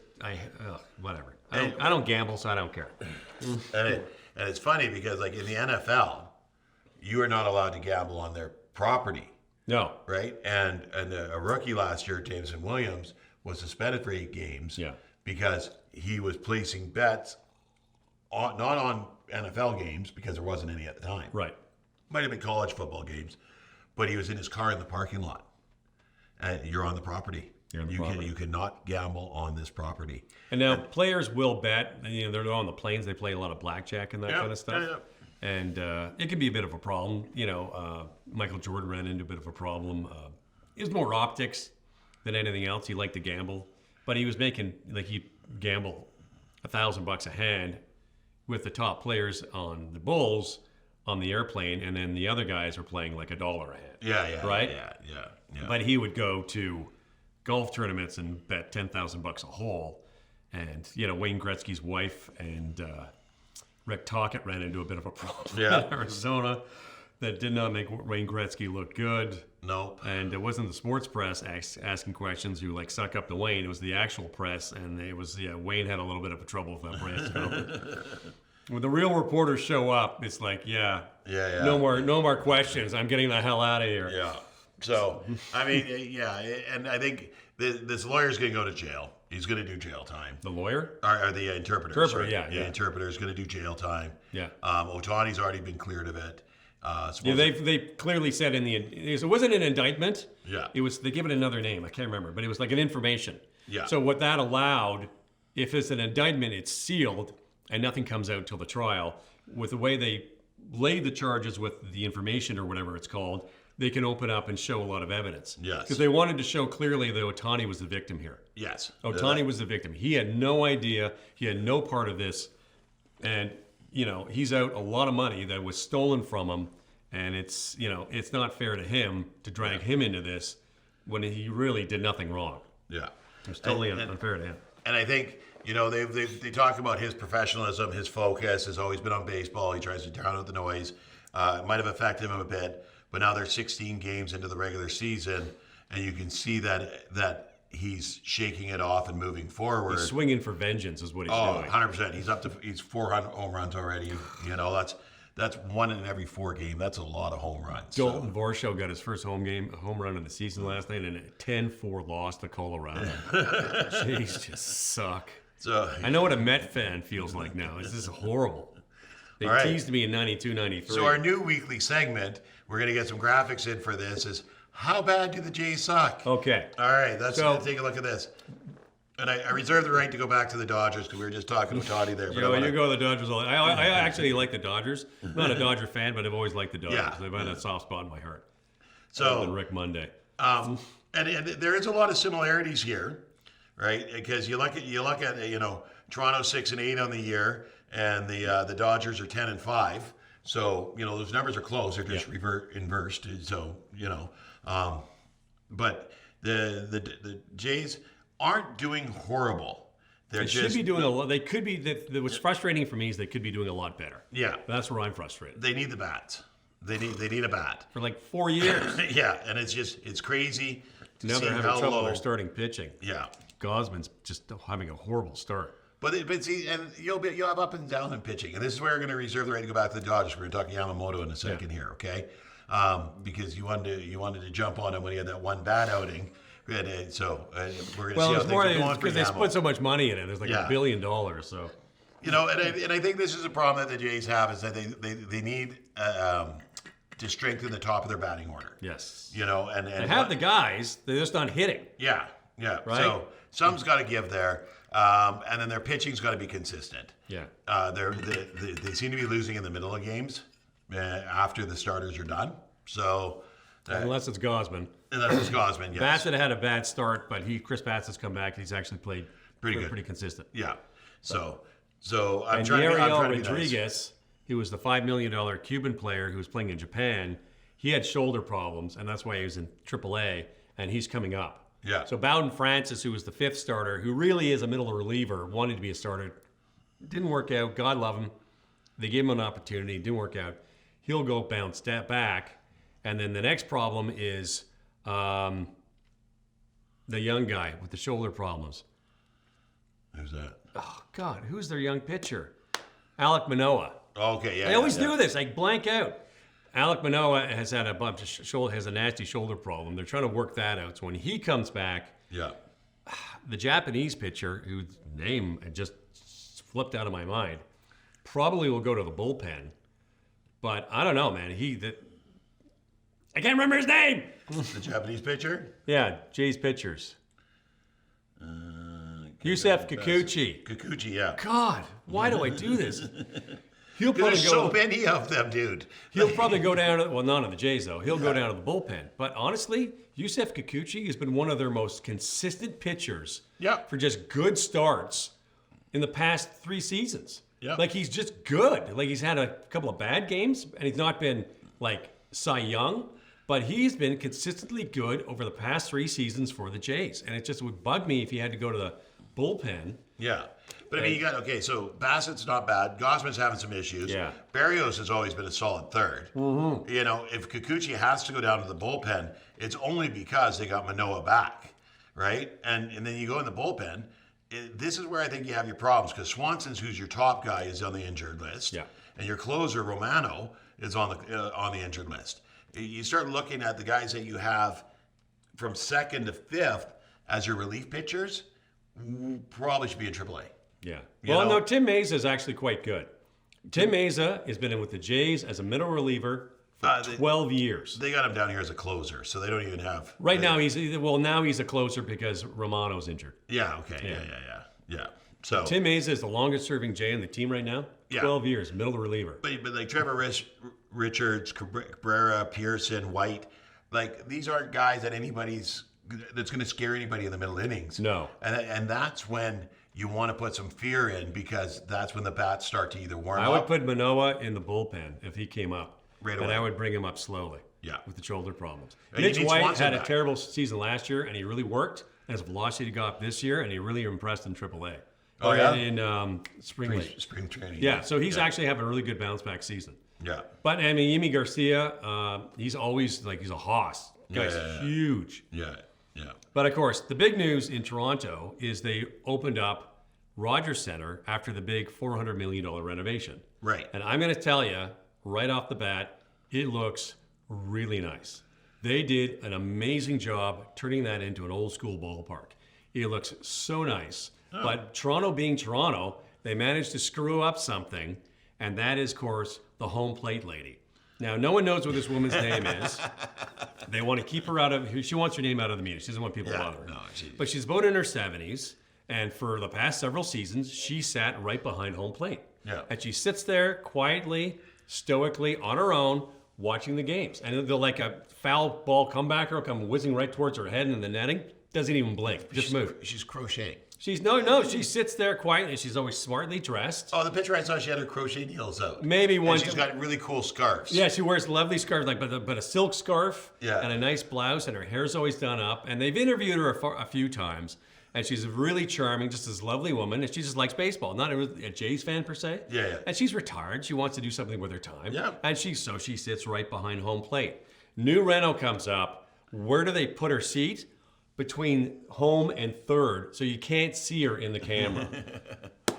whatever. I don't gamble, so I don't care. And it's funny, because like in the NFL, you are not allowed to gamble on their property. No. Right? And a rookie last year, Jameson Williams, was suspended for 8 games because he was placing bets not on NFL games, because there wasn't any at the time. Right. Might have been college football games, but he was in his car in the parking lot. And you're on the property. You cannot gamble on this property. And now players will bet. They're on the planes. They play a lot of blackjack and that kind of stuff. Yeah. And it can be a bit of a problem. Michael Jordan ran into a bit of a problem. It was more optics than anything else. He liked to gamble, but he was making, he'd gamble $1,000 a hand with the top players on the Bulls on the airplane, and then the other guys were playing like $1 a hand. Yeah. Right? Yeah. But he would go to golf tournaments and bet $10,000 a hole. And, Wayne Gretzky's wife and Rick Tocchet ran into a bit of a problem in Arizona that did not make Wayne Gretzky look good. Nope. And it wasn't the sports press asking questions who suck up to Wayne. It was the actual press, and it was Wayne had a little bit of a trouble with that press. When the real reporters show up, it's like, no more questions. I'm getting the hell out of here. Yeah. So, I mean, and I think this lawyer's going to go to jail. He's going to do jail time. The lawyer? Or the interpreter. The interpreter is going to do jail time. Yeah. Ohtani's already been cleared of it. They clearly said it wasn't an indictment. Yeah. They give it another name. I can't remember, but it was like an information. Yeah. So what that allowed, if it's an indictment, it's sealed and nothing comes out until the trial. With the way they laid the charges with the information or whatever it's called, they can open up and show a lot of evidence. Yes. Because they wanted to show clearly that Ohtani was the victim here. Yes. Ohtani was the victim. He had no idea. He had no part of this. And, he's out a lot of money that was stolen from him. And it's not fair to him to drag him into this when he really did nothing wrong. Yeah. It's totally unfair to him. And I think, they talk about his professionalism, his focus has always been on baseball. He tries to drown out the noise. It might have affected him a bit, but now they're 16 games into the regular season, and you can see that he's shaking it off and moving forward. He's swinging for vengeance is what he's doing. 100%. He's 400 home runs already. That's 1 in every 4 games. That's a lot of home runs. Dalton Varsho got his first home run of the season last night, and a 10-4 loss to Colorado. Jeez, just suck. So I know what a Met fan feels like now. This is horrible. They teased me in 92, 93. So our new weekly segment, we're going to get some graphics in for this, is how bad do the Jays suck? Okay. All right, let's take a look at this. And I reserve the right to go back to the Dodgers because we were just talking to Ohtani there. But you go to the Dodgers. I actually like the Dodgers. I'm not a Dodger fan, but I've always liked the Dodgers. Yeah. They've had a soft spot in my heart. So, other than Rick Monday. And there is a lot of similarities here, right? Because you look at Toronto 6-8 on the year, and the Dodgers are 10-5. So those numbers are close. They're just inversed. So but the Jays aren't doing horrible. They should be doing a lot. They could be. What's frustrating for me is they could be doing a lot better. Yeah, that's where I'm frustrated. They need the bats. They need a bat for like 4 years. Yeah, and it's crazy. Now they're having trouble. They're starting pitching. Yeah, Gosman's just having a horrible start. But see, and you'll have up and down in pitching, and this is where we're going to reserve the right to go back to the Dodgers. We're going to talk Yamamoto in a second here, okay? Because you wanted to jump on him when he had that one bad outing. And so we're going to see how things are going because they put so much money in it. There's like $1 billion. So and I think this is a problem that the Jays have is that they need to strengthen the top of their batting order. Yes. And they have the guys. They're just not hitting. Yeah. Right. So some's got to give there, and then their pitching's got to be consistent. Yeah. They seem to be losing in the middle of games after the starters are done. So unless it's Gosman. Yes. Bassett had a bad start, but Chris Bassett's come back. He's actually played pretty consistent. Yeah. So I'm and trying to Ariel be Rodriguez, nice. Who was the $5 million Cuban player who was playing in Japan, he had shoulder problems, and that's why he was in AAA, and he's coming up. Yeah. So Bowden Francis, who was the 5th starter, who really is a middle reliever, wanted to be a starter. Didn't work out. God love him. They gave him an opportunity. Didn't work out. He'll go bounce back. And then the next problem is the young guy with the shoulder problems. Who's that? Oh, God. Who's their young pitcher? Alek Manoah. Okay, yeah. I always do this. I blank out. Alek Manoah has had has a nasty shoulder problem. They're trying to work that out. So when he comes back, the Japanese pitcher, whose name just flipped out of my mind, probably will go to the bullpen. But I don't know, man. I can't remember his name. The Japanese pitcher? Yeah, Jays pitchers. Yusef Kikuchi. Kikuchi, yeah. God, why do I do this? There's so many of them, dude. He'll probably go down to, none of the Jays, though. He'll go down to the bullpen. But honestly, Yusef Kikuchi has been one of their most consistent pitchers for just good starts in the past 3 seasons. Yeah. Like, he's just good. Like, he's had a couple of bad games, and he's not been, like, Cy Young, but he's been consistently good over the past 3 seasons for the Jays. And it just would bug me if he had to go to the bullpen. Yeah. But I mean, so Bassett's not bad. Gosman's having some issues. Yeah. Barrios has always been a solid third. Mm-hmm. If Kikuchi has to go down to the bullpen, it's only because they got Manoah back, right? And then you go in the bullpen. This is where I think you have your problems because Swanson's, who's your top guy, is on the injured list. Yeah. And your closer, Romano, is on the injured list. You start looking at the guys that you have from 2nd to 5th as your relief pitchers, probably should be in AAA. Yeah. No, Tim Mesa is actually quite good. Tim Mesa has been in with the Jays as a middle reliever for 12 years. They got him down here as a closer, so they don't even have... now he's a closer because Romano's injured. Yeah, okay. Yeah. So Tim Mesa is the longest-serving Jay on the team right now. 12 years, middle reliever. But like Trevor Richards, Cabrera, Pearson, White, like these aren't guys that's going to scare anybody in the middle innings. No. And that's when you want to put some fear in, because that's when the bats start to either warm up. I would put Manoah in the bullpen if he came up. Right away. And I would bring him up slowly. Yeah. With the shoulder problems. And Mitch White Swanson had a back. terrible season last year, and he really worked. And his velocity got up this year, and he really impressed in AAA. Oh, yeah? In Spring League. Spring training. Yeah, so he's actually having a really good bounce-back season. Yeah. But, I mean, Yimi Garcia, he's always, he's a hoss. Guy's huge. Yeah. But, of course, the big news in Toronto is they opened up Rogers Centre after the big $400 million renovation. Right. And I'm going to tell you, right off the bat, it looks really nice. They did an amazing job turning that into an old-school ballpark. It looks so nice. Oh. But Toronto being Toronto, they managed to screw up something, and that is, of course, the home plate lady. Now, no one knows what this woman's name is. They want to keep her out of. She wants her name out of the media. She doesn't want people to bother her. No, but she's about in her 70s, and for the past several seasons, she sat right behind home plate. Yeah. And she sits there quietly, stoically, on her own, watching the games. And they'll like a foul ball comebacker will come whizzing right towards her head in the netting. Doesn't even blink. Just move. She's crocheting. She sits there quietly. She's always smartly dressed. Oh, the picture I saw, she had her crochet needles out. Maybe one. And she's got really cool scarves. Yeah, she wears lovely scarves, but a silk scarf Yeah. and a nice blouse, and her hair's always done up. And they've interviewed her a few times, and she's really charming, just this lovely woman, and she just likes baseball. Not a Jays fan per se. Yeah. And she's retired. She wants to do something with her time. Yeah. And she sits right behind home plate. New reno comes up. Where do they put her seat? Between home and third, so you can't see her in the camera.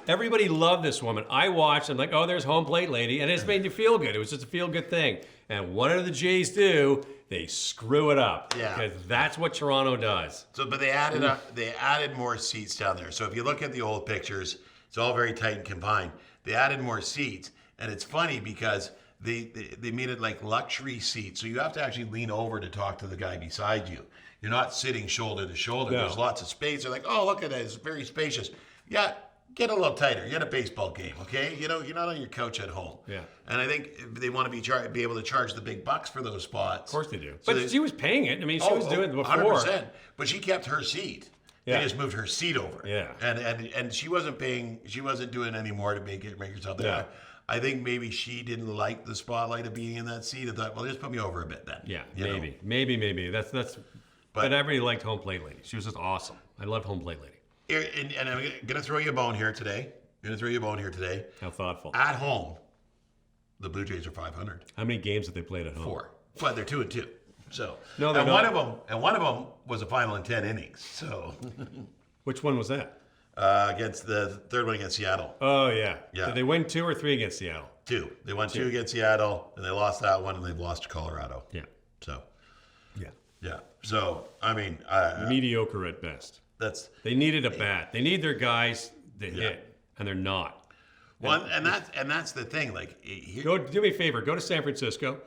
Everybody loved this woman. I watched, I'm like, oh, there's home plate lady, and it's made you feel good. It was just a feel-good thing. And what do the Jays do? They screw it up. Yeah. Because that's what Toronto does. So, but they added more seats down there. So if you look at the old pictures, it's all very tight and confined. They added more seats, and it's funny because they made it like luxury seats. So you have to actually lean over to talk to the guy beside you. You're not sitting shoulder to shoulder. No. There's lots of space. They're like, oh, look at that. It's very spacious. Yeah, get a little tighter. You're at a baseball game, okay? You know, you're not on your couch at home. Yeah. And I think they want to be able to charge the big bucks for those spots. Of course they do. So But she was paying it. I mean, she was doing it before. 100%. But she kept her seat. Yeah. They just moved her seat over. Yeah. And she wasn't paying. She wasn't doing any more to make herself there. Yeah. I think maybe she didn't like the spotlight of being in that seat and thought, well, just put me over a bit then. Yeah, You know? maybe. That's. But everybody liked home plate lady. She was just awesome. I loved home plate lady. And I'm going to throw you a bone here today. How thoughtful. At home, the Blue Jays are 500. How many games have they played at home? 4. But they're 2-2. So No, they're and not. one of them was a final in 10 innings. So Which one was that? against the third one against Seattle. Oh, yeah. Yeah. Did they win 2 or 3 against Seattle? 2. They won 2 against Seattle, and they lost that one, and they've lost to Colorado. Yeah. So, Yeah. yeah. So, I mean, Mediocre at best. They needed a bat. They need their guys to hit, and they're not. Well, and that's the thing. Like, Do me a favor. Go to San Francisco.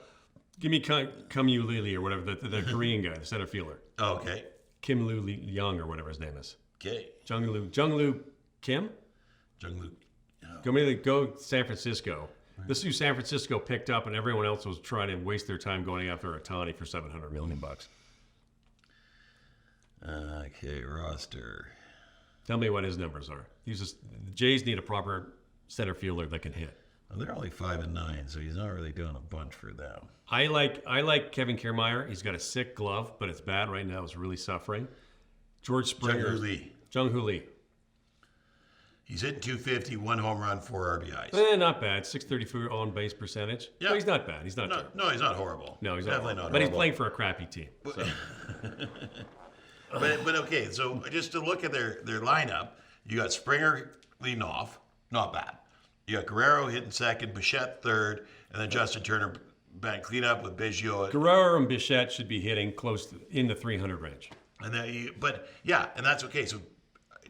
Give me Kim Lee or whatever, the Korean guy, the center fielder. Oh, okay. Kim Loo Young or whatever his name is. Okay. Junglu Kim? Junglu. Go San Francisco. This is who San Francisco picked up, and everyone else was trying to waste their time going after Ohtani for $700 million. Okay, roster. Tell me what his numbers are. The Jays need a proper center fielder that can hit. Well, they're only 5-9, so he's not really doing a bunch for them. I like Kevin Kiermaier. He's got a sick glove, but it's bad right now. He's really suffering. George Springer. Jung-Hoo Lee. He's hitting 250, 1 home run, 4 RBIs. Not bad. 634 on base percentage. Yeah. No, he's not bad. He's not terrible. No, he's not horrible. No, he's definitely not. not. But horrible. he's playing for a crappy team. So. But okay, so just to look at their lineup, you got Springer leading off, not bad. You got Guerrero hitting second, Bichette third, and then Justin Turner back clean up with Biggio. Guerrero and Bichette should be hitting close in the 300 range. And then, and that's okay. So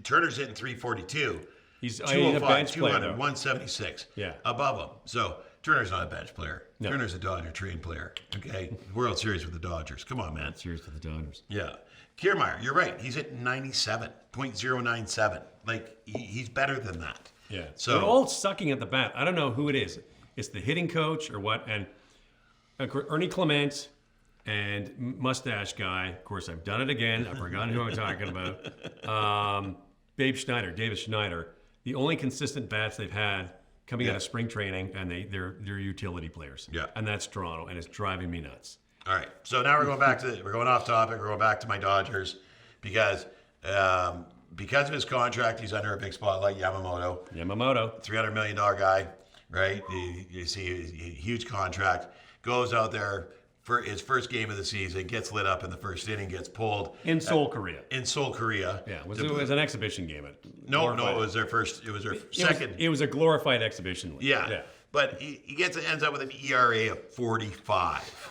Turner's hitting 342. He's a 205, bench 200, player. 176. Yeah. Above him. So Turner's not a bench player. No. Turner's a Dodger trained player. Okay. World Series with the Dodgers. Come on, man. Series for the Dodgers. Yeah. Kiermaier, you're right. He's at 97.097. like he's better than that. Yeah. So they're all sucking at the bat. I don't know who it is. It's the hitting coach or what. And Ernie Clement and mustache guy. Of course, I've done it again. I've forgotten who I'm talking about. Davis Schneider. The only consistent bats they've had coming out of spring training, and they're utility players. Yeah. And that's Toronto, and it's driving me nuts. All right. So now we're going off topic. We're going back to my Dodgers because of his contract, he's under a big spotlight. Yamamoto, $300 million guy, right? You see a huge contract. Goes out there for his first game of the season, gets lit up in the first inning, gets pulled In Seoul, Korea. Yeah, it was an exhibition game. No, it was their first. It was their second. It was a glorified exhibition league. Yeah. But he ends up with an ERA of 45.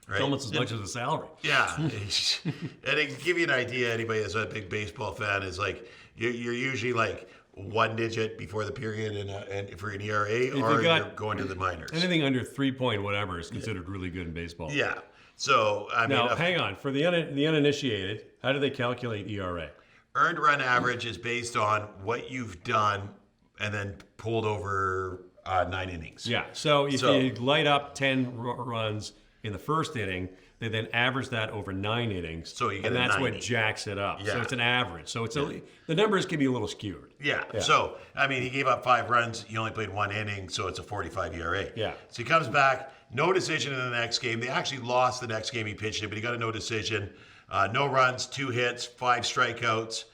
Right? It's almost as much as the salary. Yeah. And to give you an idea, anybody that's a big baseball fan is like, you're usually like one digit before the period and for an ERA, or you're going to the minors. Anything under 3 point whatever is considered really good in baseball. Yeah. So, hang on. For the uninitiated, how do they calculate ERA? Earned run average is based on what you've done and then pulled over 9 innings. Yeah. So if you light up 10 runs in the first inning, they then average that over 9 innings. So you get and that's 90. what jacks it up. Yeah. So it's an average. So it's the numbers can be a little skewed. Yeah. So, he gave up 5 runs. He only played 1 inning, so it's a 45 ERA. Yeah. So he comes back, no decision in the next game. They actually lost the next game he pitched it, but he got a no decision. No runs, 2 hits, 5 strikeouts,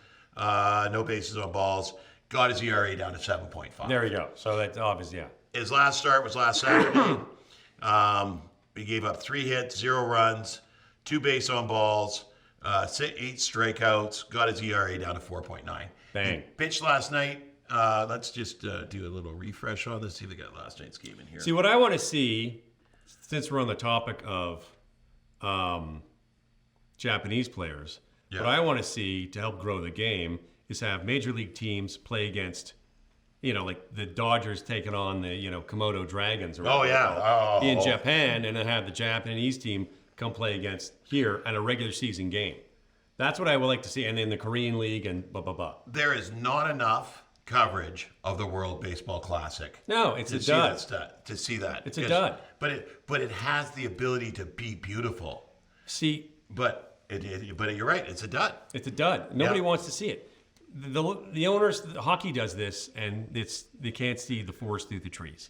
no bases on balls. Got his ERA down to 7.5. There you go. So that's obvious, yeah. His last start was last Saturday. He gave up 3 hits, 0 runs, 2 base on balls, 8 strikeouts, got his ERA down to 4.9. Bang. He pitched last night. Let's just do a little refresh on this, see if we got last night's game in here. See, what I want to see, since we're on the topic of Japanese players, what I want to see to help grow the game is have major league teams play against, like the Dodgers taking on the, Komodo Dragons or in Japan, and then have the Japanese team come play against here at a regular season game. That's what I would like to see. And in the Korean League and blah, blah, blah. There is not enough coverage of the World Baseball Classic. No, it's a dud. To see that. It's a dud. But it has the ability to be beautiful. See. But you're right. It's a dud. It's a dud. Nobody wants to see it. The owners, hockey does this, and they can't see the forest through the trees.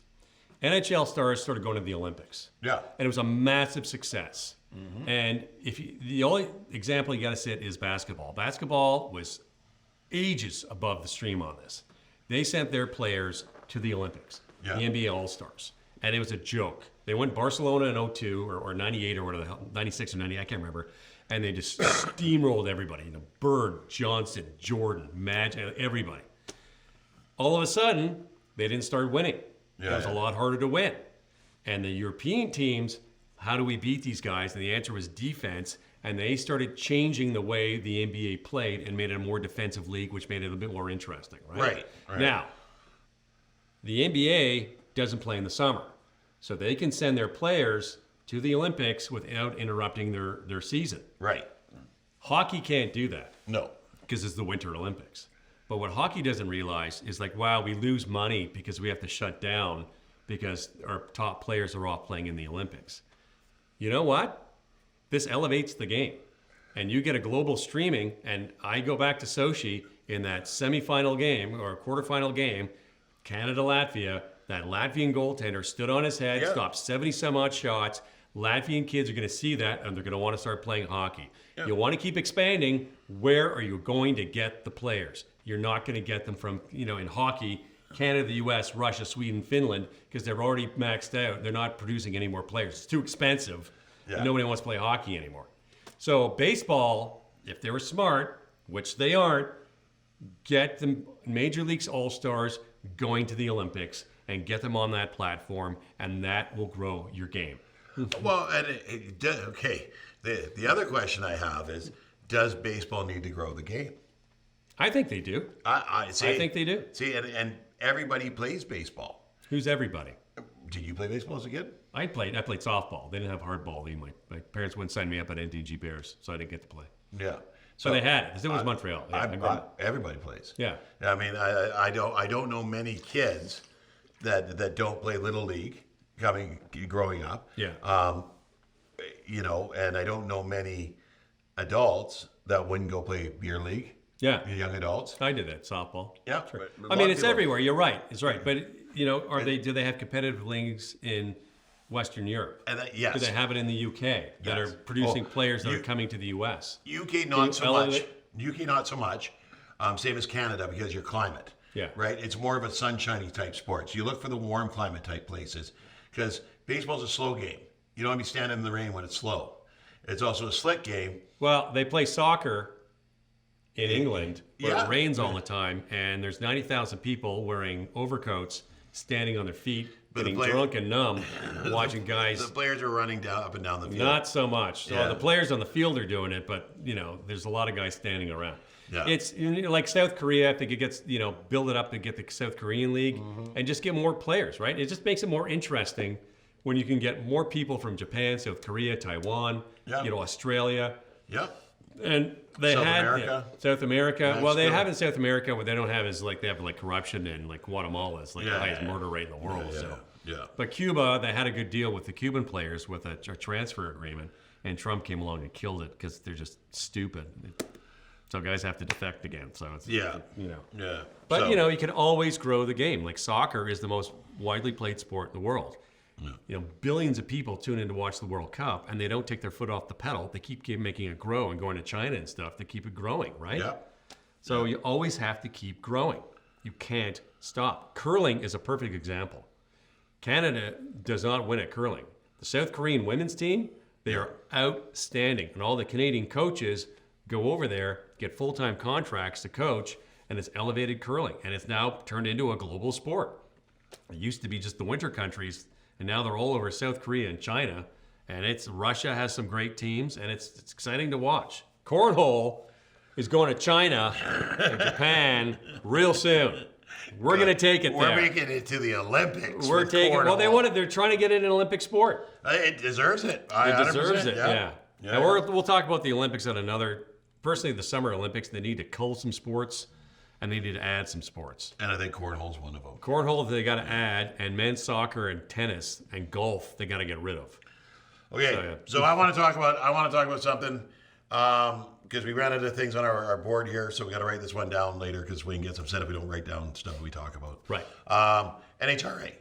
NHL stars started going to the Olympics. Yeah. And it was a massive success. Mm-hmm. And the only example you got to set is basketball. Basketball was ages above the stream on this. They sent their players to the Olympics, the NBA All-Stars. And it was a joke. They went Barcelona in 02 or 98 or whatever the hell, 96 or 90, I can't remember. And they just steamrolled everybody. Bird, Johnson, Jordan, Magic, everybody. All of a sudden, they didn't start winning. It was a lot harder to win. And the European teams, how do we beat these guys? And the answer was defense. And they started changing the way the NBA played and made it a more defensive league, which made it a bit more interesting, right? Right. Now, the NBA doesn't play in the summer. So they can send their players to the Olympics without interrupting their season. Right. Hockey can't do that. No. Because it's the Winter Olympics. But what hockey doesn't realize is wow, we lose money because we have to shut down because our top players are off playing in the Olympics. You know what? This elevates the game. And you get a global streaming, and I go back to Sochi in that semifinal game or quarterfinal game, Canada-Latvia, that Latvian goaltender stood on his head, stopped 70-some-odd shots. Latvian kids are going to see that, and they're going to want to start playing hockey. Yeah. You want to keep expanding. Where are you going to get the players? You're not going to get them from, in hockey, Canada, the U.S., Russia, Sweden, Finland, because they're already maxed out. They're not producing any more players. It's too expensive. Yeah. Nobody wants to play hockey anymore. So baseball, if they were smart, which they aren't, get the Major League's All-Stars going to the Olympics and get them on that platform, and that will grow your game. Well, okay. The other question I have is, does baseball need to grow the game? I think they do. I think they do. See, and everybody plays baseball. Who's everybody? Did you play baseball as a kid? I played softball. They didn't have hardball. My parents wouldn't sign me up at NDG Bears, so I didn't get to play. Yeah. So they had it. It was Montreal. Yeah, everybody plays. Yeah. I mean, I don't know many kids that don't play Little League growing up. Yeah. You know, and I don't know many adults that wouldn't go play beer league. Yeah. Young adults. I did that, softball. Yeah. Sure. I mean, it's everywhere. You're right. It's right. But, you know, do they have competitive leagues in Western Europe? Yes. Do they have it in the UK that are producing players that are coming to the US? UK not so much. UK not so much. Same as Canada because your climate. Yeah. Right? It's more of a sunshiny type sport. So you look for the warm climate type places because baseball's a slow game. You don't want to be standing in the rain when it's slow. It's also a slick game. Well, they play soccer in England where Yeah. it rains all the time, and there's 90,000 people wearing overcoats, standing on their feet, getting drunk and numb, watching guys. The players are running up and down the field. Not so much. So Yeah. the players on the field are doing it, but you know, there's a lot of guys standing around. Yeah. It's like South Korea. I think it gets build it up to get the South Korean league and just get more players. Right? It just makes it more interesting when you can get more people from Japan, South Korea, Taiwan, Australia. Yeah. And they South had America. South America. That's Well, they true. have in South America. What they don't have is they have corruption and Guatemala is the highest Yeah. murder rate in the world. Yeah. So. Yeah. But Cuba, they had a good deal with the Cuban players with a transfer agreement, and Trump came along and killed it because they're just stupid. So guys have to defect again. So it's Yeah. But So- you can always grow the game. Like soccer is the most widely played sport in the world. Yeah. Billions of people tune in to watch the World Cup, and they don't take their foot off the pedal. They keep making it grow and going to China and stuff to keep it growing, right? Yeah. So you always have to keep growing. You can't stop. Curling is a perfect example. Canada does not win at curling. The South Korean women's team, they are outstanding. And all the Canadian coaches go over there, get full-time contracts to coach, and it's elevated curling. And it's now turned into a global sport. It used to be just the winter countries, and now they're all over South Korea and China. And Russia has some great teams, and it's exciting to watch. Cornhole is going to China and Japan real soon. We're going to take it there. We're making it to the Olympics. We're with taking. Well, cornhole. they're trying to get it in an Olympic sport. It deserves it. It deserves it. Yeah. Yeah. And we'll talk about the Olympics at another. Personally, the Summer Olympics, they need to cull some sports, and they need to add some sports. And I think cornhole's one of them. Cornhole, they got to add, and men's soccer and tennis and golf, they got to get rid of. Okay, so I want to talk about something because we ran into things on our board here, so we got to write this one down later because Wayne gets upset if we don't write down stuff that we talk about. Right. NHRA.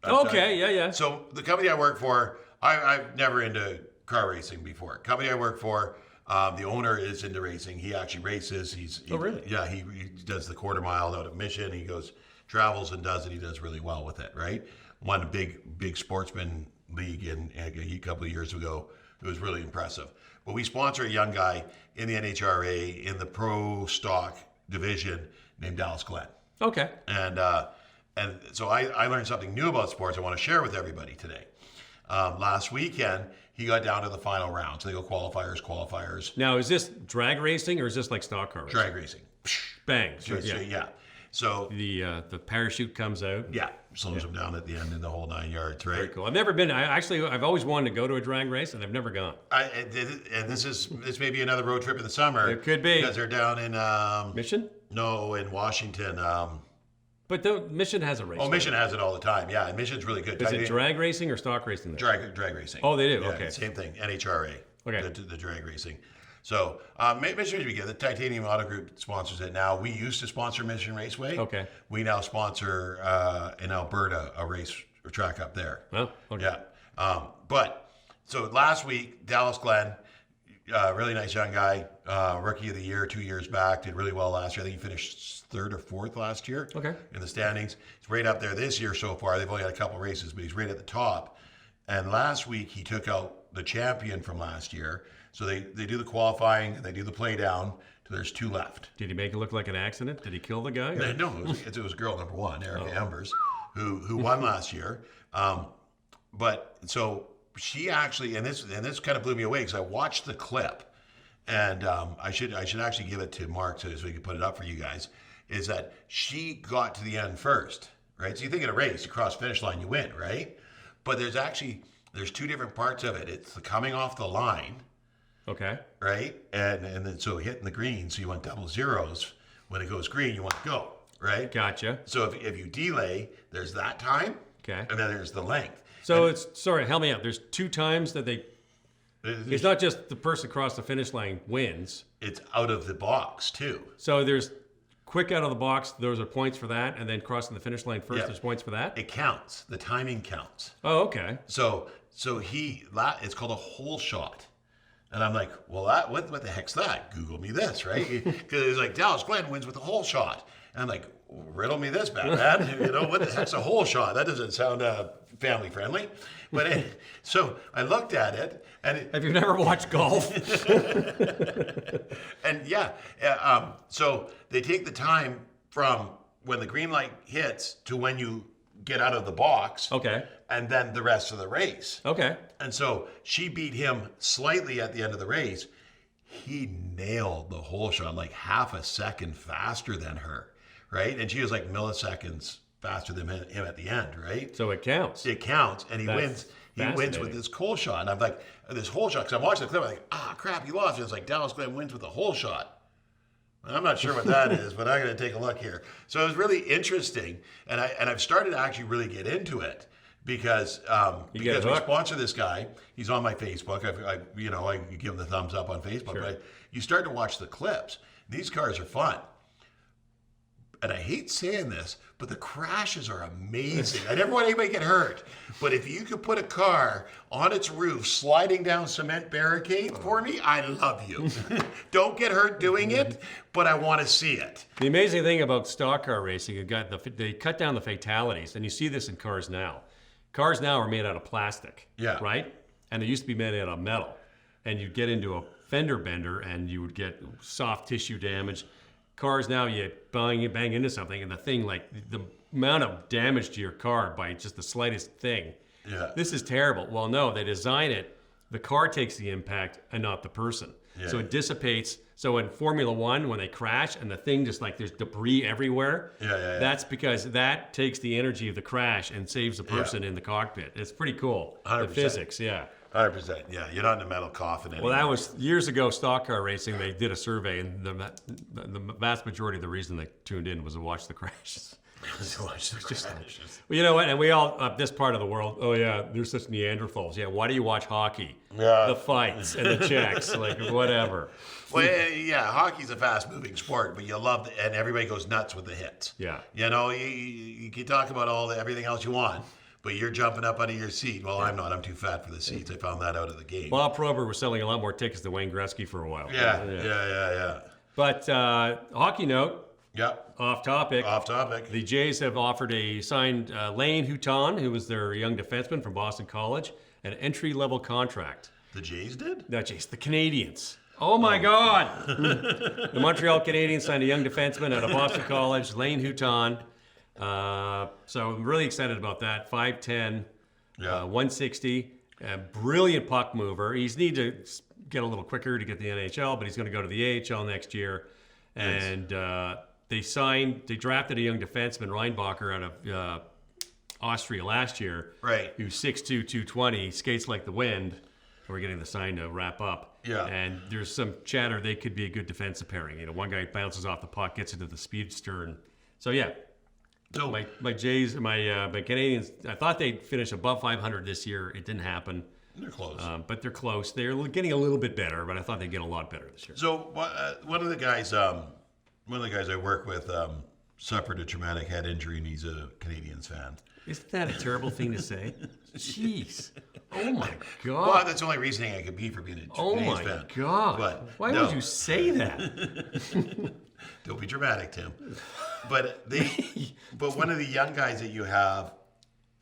Okay, yeah. So the company I work for, I've never into car racing before. Company I work for, the owner is into racing. He actually races. Oh, really? Yeah, he does the quarter mile out at Mission. He travels and does it. He does really well with it, right? Won a big sportsman league in a couple of years ago. It was really impressive. But we sponsor a young guy in the NHRA in the pro stock division named Dallas Glenn. Okay. And so I learned something new about sports I want to share with everybody today. Last weekend, he got down to the final round. So they go qualifiers. Now, is this drag racing or is this like stock car racing? Drag racing. Bang. Yeah. So the parachute comes out. yeah, slows him down at the end in the whole 9 yards, right? Very cool. I've never been. I've always wanted to go to a drag race, and I've never gone. And this may be another road trip in the summer. It could be. Because they're down in Mission? No, in Washington. But Mission has a race. Mission has it all the time. Yeah, and Mission's really good. Is it drag racing or stock racing there? Drag racing. Oh, they do? Yeah, Okay. Same thing. NHRA. Okay. The drag racing. So Mission Raceway, the Titanium Auto Group sponsors it now. We used to sponsor Mission Raceway. Okay. We now sponsor in Alberta a race track up there. Oh, okay. Yeah. But so last week, Dallas Glenn, really nice young guy, rookie of the year 2 years back, did really well last year. I think he finished third or fourth last year. Okay. In the standings. He's right up there this year so far. They've only had a couple races, but he's right at the top. And last week he took out the champion from last year. So they do the qualifying, they do the play down. So there's two left. Did he make it look like an accident? Did he kill the guy? No, it was girl number one, Erica Embers, who won last year. But so she actually, and this kind of blew me away because I watched the clip, and I should actually give it to Mark so we can put it up for you guys. Is that she got to the end first, right? So you think in a race, you cross finish line, you win, right? But there's two different parts of it. It's the coming off the line, Okay. right? And then so hitting the green, so you want double zeros. When it goes green, you want to go, right? Gotcha. So if you delay, there's that time, Okay. and then there's the length. So And sorry, help me out. There's 2 times that it's not just the person across the finish line wins. it's out of the box too. So there's quick out of the box, those are points for that, and then crossing the finish line first, Yeah. there's points for that? It counts. The timing counts. Oh, okay. So it's called a hole shot. And I'm like, well, what the heck's that? Google me this, right? Because it's like Dallas Glenn wins with a hole shot. And I'm like, riddle me this, Batman. What the heck's a hole shot? That doesn't sound family friendly. But so I looked at it, and Have you never watched golf? and so they take the time from when the green light hits to when you get out of the box. Okay. And then the rest of the race. Okay. And so she beat him slightly at the end of the race. He nailed the hole shot like half a second faster than her, right? And she was like milliseconds faster than him at the end, right? So it counts. It counts, and he That's wins. He wins with fascinating. this hole shot. And I'm like, this hole shot, because I'm watching the clip, I'm like, crap, he lost. And it's like, Dallas Glenn wins with a hole shot. I'm not sure what that is, but I'm going to take a look here. So it was really interesting, and I've started to actually really get into it because we hooked. sponsor this guy. He's on my Facebook. I give him the thumbs up on Facebook. Sure. But you start to watch the clips. These cars are fun. And I hate saying this, but the crashes are amazing. I never want anybody to get hurt. But if you could put a car on its roof sliding down cement barricade for me, I love you. Don't get hurt doing it, but I want to see it. The amazing thing about stock car racing, they cut down the fatalities, and you see this in cars now. Cars now are made out of plastic, Yeah. right? And they used to be made out of metal. And you'd get into a fender bender, and you would get soft tissue damage. Cars now, you bang into something, and the thing, like the amount of damage to your car by just the slightest thing. Yeah. This is terrible. Well, no, they design it. The car takes the impact and not the person. Yeah. So it dissipates. So in Formula One, when they crash and the thing just like there's debris everywhere, Yeah. that's because that takes the energy of the crash and saves the person in the cockpit. It's pretty cool. 100%. The physics, yeah. 100%. Yeah, you're not in a metal coffin anymore. Well, that was years ago, stock car racing. They did a survey, and the vast majority of the reason they tuned in was to watch the crashes. Well, you know what? And we all, this part of the world, oh yeah, there's such Neanderthals. Yeah, why do you watch hockey? Yeah. The fights and the checks, like whatever. Well, yeah, hockey's a fast-moving sport, but you love it, and everybody goes nuts with the hits. Yeah. You can talk about everything else you want, but you're jumping up out of your seat. Well, I'm not. I'm too fat for the seats. I found that out of the game. Bob Probert was selling a lot more tickets than Wayne Gretzky for a while. Yeah. But hockey note, Yeah. off topic. Off topic. The Jays have offered signed Lane Houghton, who was their young defenseman from Boston College, an entry-level contract. The Jays did? No, Jays, the Canadians. Oh my God! The Montreal Canadiens signed a young defenseman out of Boston College, Lane Houghton. So I'm really excited about that. 5'10", 160, brilliant puck mover. He's need to get a little quicker to get the NHL, but he's going to go to the AHL next year. And they drafted a young defenseman, Reinbacher, out of Austria last year. Right. Who's 6'2", 220, skates like the wind. We're getting the sign to wrap up. Yeah. And there's some chatter they could be a good defensive pairing. One guy bounces off the puck, gets into the speedster, and so yeah. So My Jays, my Canadians, I thought they'd finish above 500 this year. It didn't happen. they're close. But they're close. They're getting a little bit better, but I thought they'd get a lot better this year. So one of the guys I work with suffered a traumatic head injury, and he's a Canadians fan. Isn't that a terrible thing to say? Jeez. Oh my God. Well, that's the only reasoning I could be for being a Oh Canadians my fan. God. But Why no. would you say that? Don't be dramatic, Tim. But one of the young guys that you have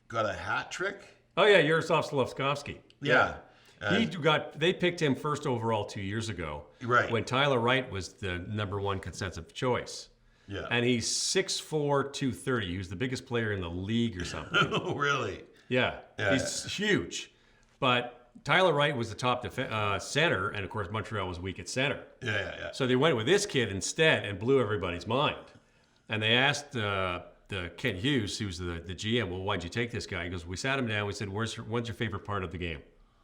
got a hat trick. Oh yeah, Yaroslav Slavkovsky. Yeah. They picked him first overall 2 years ago. Right. When Tyler Wright was the number one consensus choice. Yeah. And he's 6'4", 230. He was the biggest player in the league or something. Oh, really? Yeah. He's huge. But Tyler Wright was the top center, and of course Montreal was weak at center. Yeah. So they went with this kid instead and blew everybody's mind. And they asked Kent Hughes, who's the GM, well, why'd you take this guy? He goes, we sat him down. We said, when's your favorite part of the game?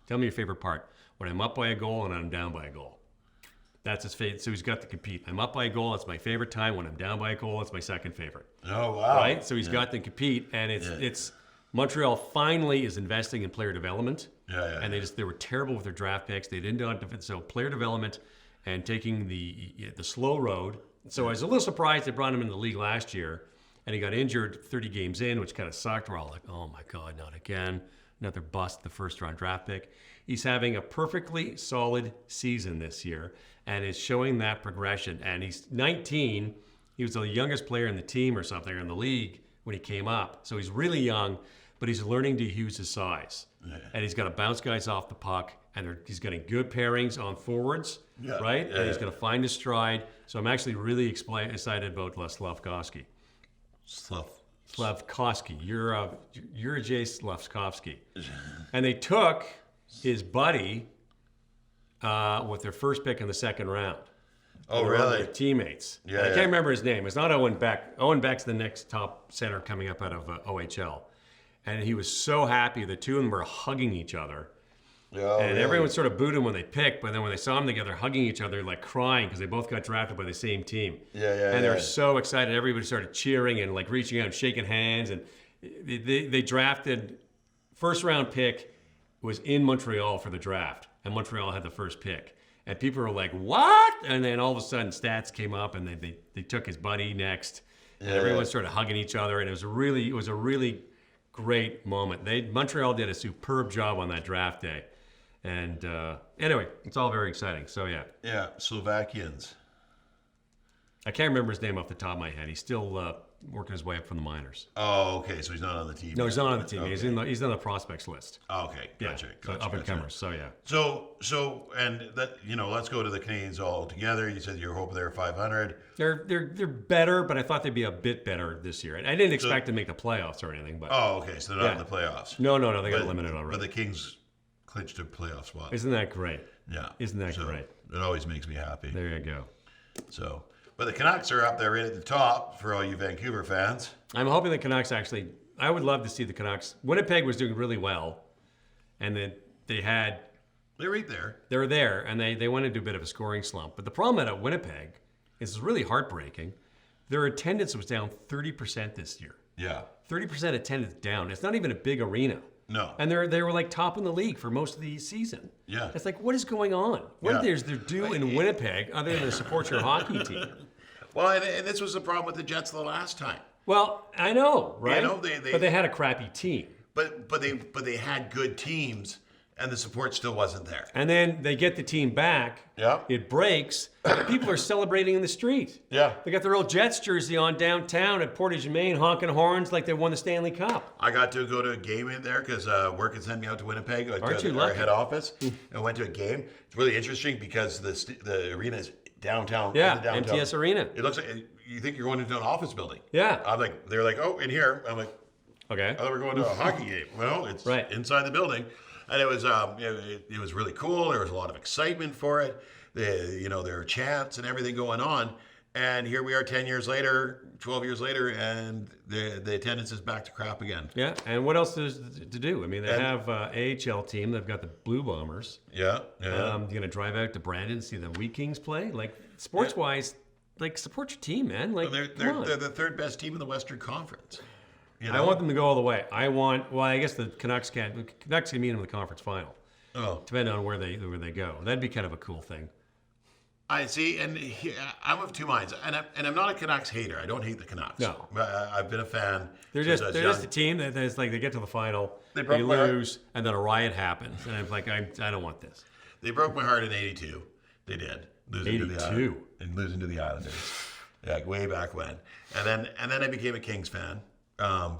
Tell me your favorite part. when I'm up by a goal and I'm down by a goal. That's his favorite. So he's got to compete. I'm up by a goal. That's my favorite time. When I'm down by a goal, that's my second favorite. Oh, wow. Right? So he's got to compete, and it's Montreal finally is investing in player development. And they were terrible with their draft picks. They didn't do it. So player development and taking the slow road. So I was a little surprised they brought him into the league last year, and he got injured 30 games in, which kind of sucked. We're all like, oh my God, not again. Another bust, the first round draft pick. He's having a perfectly solid season this year and is showing that progression. And he's 19. He was the youngest player in the team or something, or in the league when he came up. So he's really young, but he's learning to use his size. And he's got to bounce guys off the puck, and he's getting good pairings on forwards, right? And he's going to find his stride. So I'm actually really excited about Slavkovsky. Slavkovsky. You're Jay Slavkovsky. And they took his buddy with their first pick in the second round. Oh, really? Their teammates. I can't remember his name. It's not Owen Beck. Owen Beck's the next top center coming up out of OHL. And he was so happy. The two of them were hugging each other. And everyone sort of booed him when they picked, but then when they saw them together hugging each other, like crying because they both got drafted by the same team. And they were so excited. Everybody started cheering and like reaching out and shaking hands. And they drafted, first round pick was in Montreal for the draft, and Montreal had the first pick. And people were like, what? And then all of a sudden stats came up, and they took his buddy next. And everyone started hugging each other, and it was a really great moment. Montreal did a superb job on that draft day. And anyway, it's all very exciting. So, Yeah, Slovakians. I can't remember his name off the top of my head. He's still working his way up from the minors. Oh, okay. So he's not on the team. No, he's not on the team. Okay. He's on the prospects list. Oh, okay. Gotcha. Up and comers. So, yeah. So, and that, let's go to the Canadians all together. You said you're hoping they're 500. They're better, but I thought they'd be a bit better this year. I didn't expect to make the playoffs or anything. But oh, okay. So they're not in the playoffs. No. They got eliminated already. But the Kings clinched a playoff spot. Isn't that great? Yeah. Isn't that great? It always makes me happy. There you go. So, but the Canucks are up there right at the top for all you Vancouver fans. I'm hoping the Canucks I would love to see the Canucks. Winnipeg was doing really well, and then they're right there. They were there, and they went into a bit of a scoring slump. But the problem at Winnipeg is really heartbreaking. Their attendance was down 30% this year. Yeah. 30% attendance down. It's not even a big arena. No. And they were like top in the league for most of the season. Yeah. It's like, what is going on? What is there do in Winnipeg other than to support your hockey team? Well, and this was the problem with the Jets the last time. Well, I know, right? But they had a crappy team. But they had good teams, and the support still wasn't there. And then they get the team back. Yeah. It breaks. And people are celebrating in the street. Yeah. They got their old Jets jersey on downtown at Portage, Maine, honking horns like they won the Stanley Cup. I got to go to a game in there because work had sent me out to Winnipeg, Aren't you our lucky? head office, and went to a game. It's really interesting because the arena is downtown. Yeah, in the downtown. MTS Arena. It looks like you think you're going into an office building. Yeah. They're like, oh, in here. I'm like, okay. I thought we were going to a hockey game. Well, it's inside the building. And it was really cool. There was a lot of excitement for it. There were chants and everything going on. And here we are 10 years later, 12 years later, and the attendance is back to crap again. Yeah, and what else is to do? I mean, they have AHL team. They've got the Blue Bombers. Yeah. You're going to drive out to Brandon and see the Wheat Kings play? Like, sports-wise, support your team, man. Like, they're the third best team in the Western Conference. I want them to go all the way. I guess the Canucks can't. The Canucks can meet them in the conference final. Oh. Depending on where they go. That'd be kind of a cool thing. I see, and I'm of two minds. And I'm not a Canucks hater. I don't hate the Canucks. No. I've been a fan. They're just a team that's like they get to the final, they lose, and then a riot happens. And I'm like, I don't want this. They broke my heart in '82. They did. Losing to the Islanders. Yeah, way back when. And then I became a Kings fan.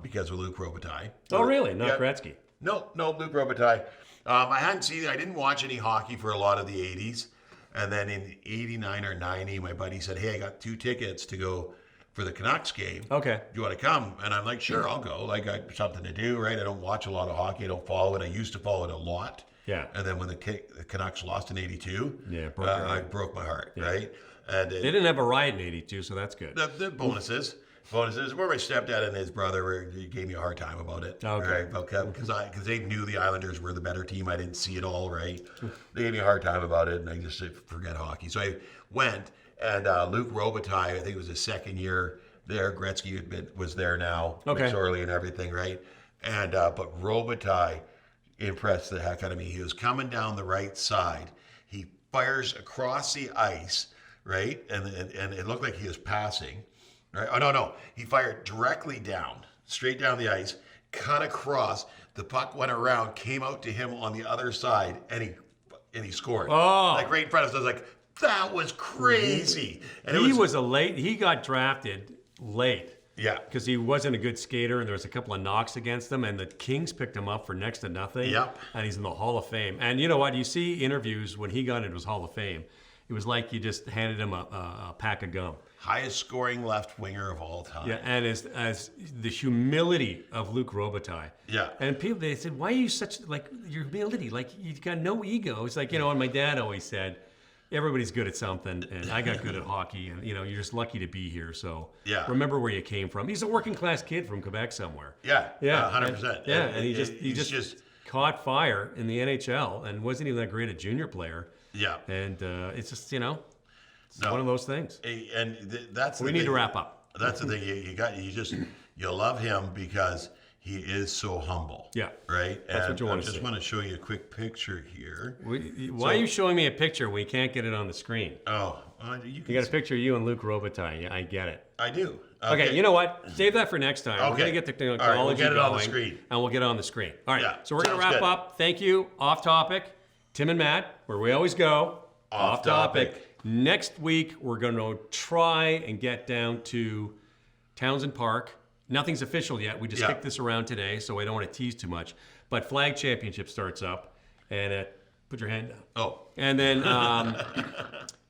Because of Luc Robitaille. Oh, really? Not Gretzky? No, Luc Robitaille. I didn't watch any hockey for a lot of the 80s. And then in 89 or 90, my buddy said, hey, I got 2 tickets to go for the Canucks game. Okay. Do you want to come? And I'm like, sure, I'll go. Like, I have something to do, right? I don't watch a lot of hockey. I don't follow it. I used to follow it a lot. Yeah. And then when the Canucks lost in 82, I broke my heart, right? And they didn't have a riot in '82, so that's good. The bonuses. bonus. It was where my stepdad and his brother gave me a hard time about it. Okay. Right? Because they knew the Islanders were the better team. I didn't see it all right. They gave me a hard time about it, and I just said, forget hockey. So I went, and Luke Robitaille, I think it was his second year there. Gretzky was there now. Okay. McSorley and everything, right? And but Robitaille impressed the heck out of me. He was coming down the right side. He fires across the ice, right? And it looked like he was passing. Right? Oh, no. He fired directly down, straight down the ice, cut across. The puck went around, came out to him on the other side, and he scored. Oh. Like right in front of us. I was like, that was crazy. And He got drafted late. Yeah. Because he wasn't a good skater, and there was a couple of knocks against him, and the Kings picked him up for next to nothing. Yep. And he's in the Hall of Fame. And you know what? You see interviews when he got into his Hall of Fame. It was like you just handed him a pack of gum. Highest scoring left winger of all time. Yeah, and as the humility of Luke Robitaille. Yeah. And people, they said, why are you such, like, your humility? Like, you've got no ego. It's like, and my dad always said, everybody's good at something, and I got good at hockey, and, you're just lucky to be here. So remember where you came from. He's a working class kid from Quebec somewhere. Yeah, 100%. And he just caught fire in the NHL and wasn't even that great a junior player. Yeah. And it's just, it's one of those things. And that's we need to wrap up. That's the thing. You love him because he is so humble. Yeah. Right? That's what you want to see. I just want to show you a quick picture here. Why are you showing me a picture when you can't get it on the screen? Oh, you got a picture of you and Luke Robitaille. Yeah, I get it. I do. Okay, you know what? Save that for next time. Okay. We're going to get the technology All right, we'll get it going, on the screen. And we'll get it on the screen. All right, Yeah, so we're going to sounds wrap good. up. Thank you. Off topic. Tim and Matt, where we always go. Off topic. Next week, we're going to try and get down to Townsend Park. Nothing's official yet. We just kicked this around today, so I don't want to tease too much. But Flag Championship starts up, and put your hand down. Oh. And then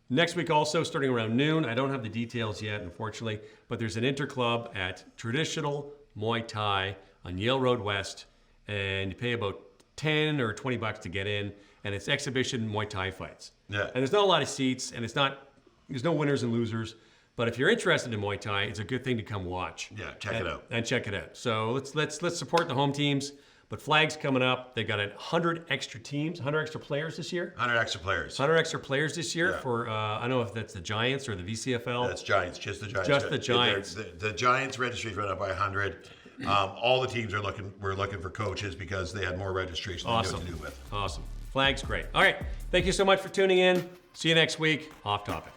next week also, starting around noon, I don't have the details yet, unfortunately, but there's an interclub at Traditional Muay Thai on Yale Road West, and you pay about $10 or $20 to get in, and it's exhibition Muay Thai fights. Yeah. And there's not a lot of seats, and there's no winners and losers. But if you're interested in Muay Thai, it's a good thing to come watch. Yeah, check it out. And check it out. So let's support the home teams. But Flag's coming up. They got 100 extra teams, 100 extra players this year. 100 extra players. 100 extra players this year for I don't know if that's the Giants or the VCFL. That's Giants, just the Giants. Just the Giants. The Giants registries went up by 100. All the teams were looking for coaches because they had more registration than to do with. Awesome. Flag's great. All right. Thank you so much for tuning in. See you next week. Off topic.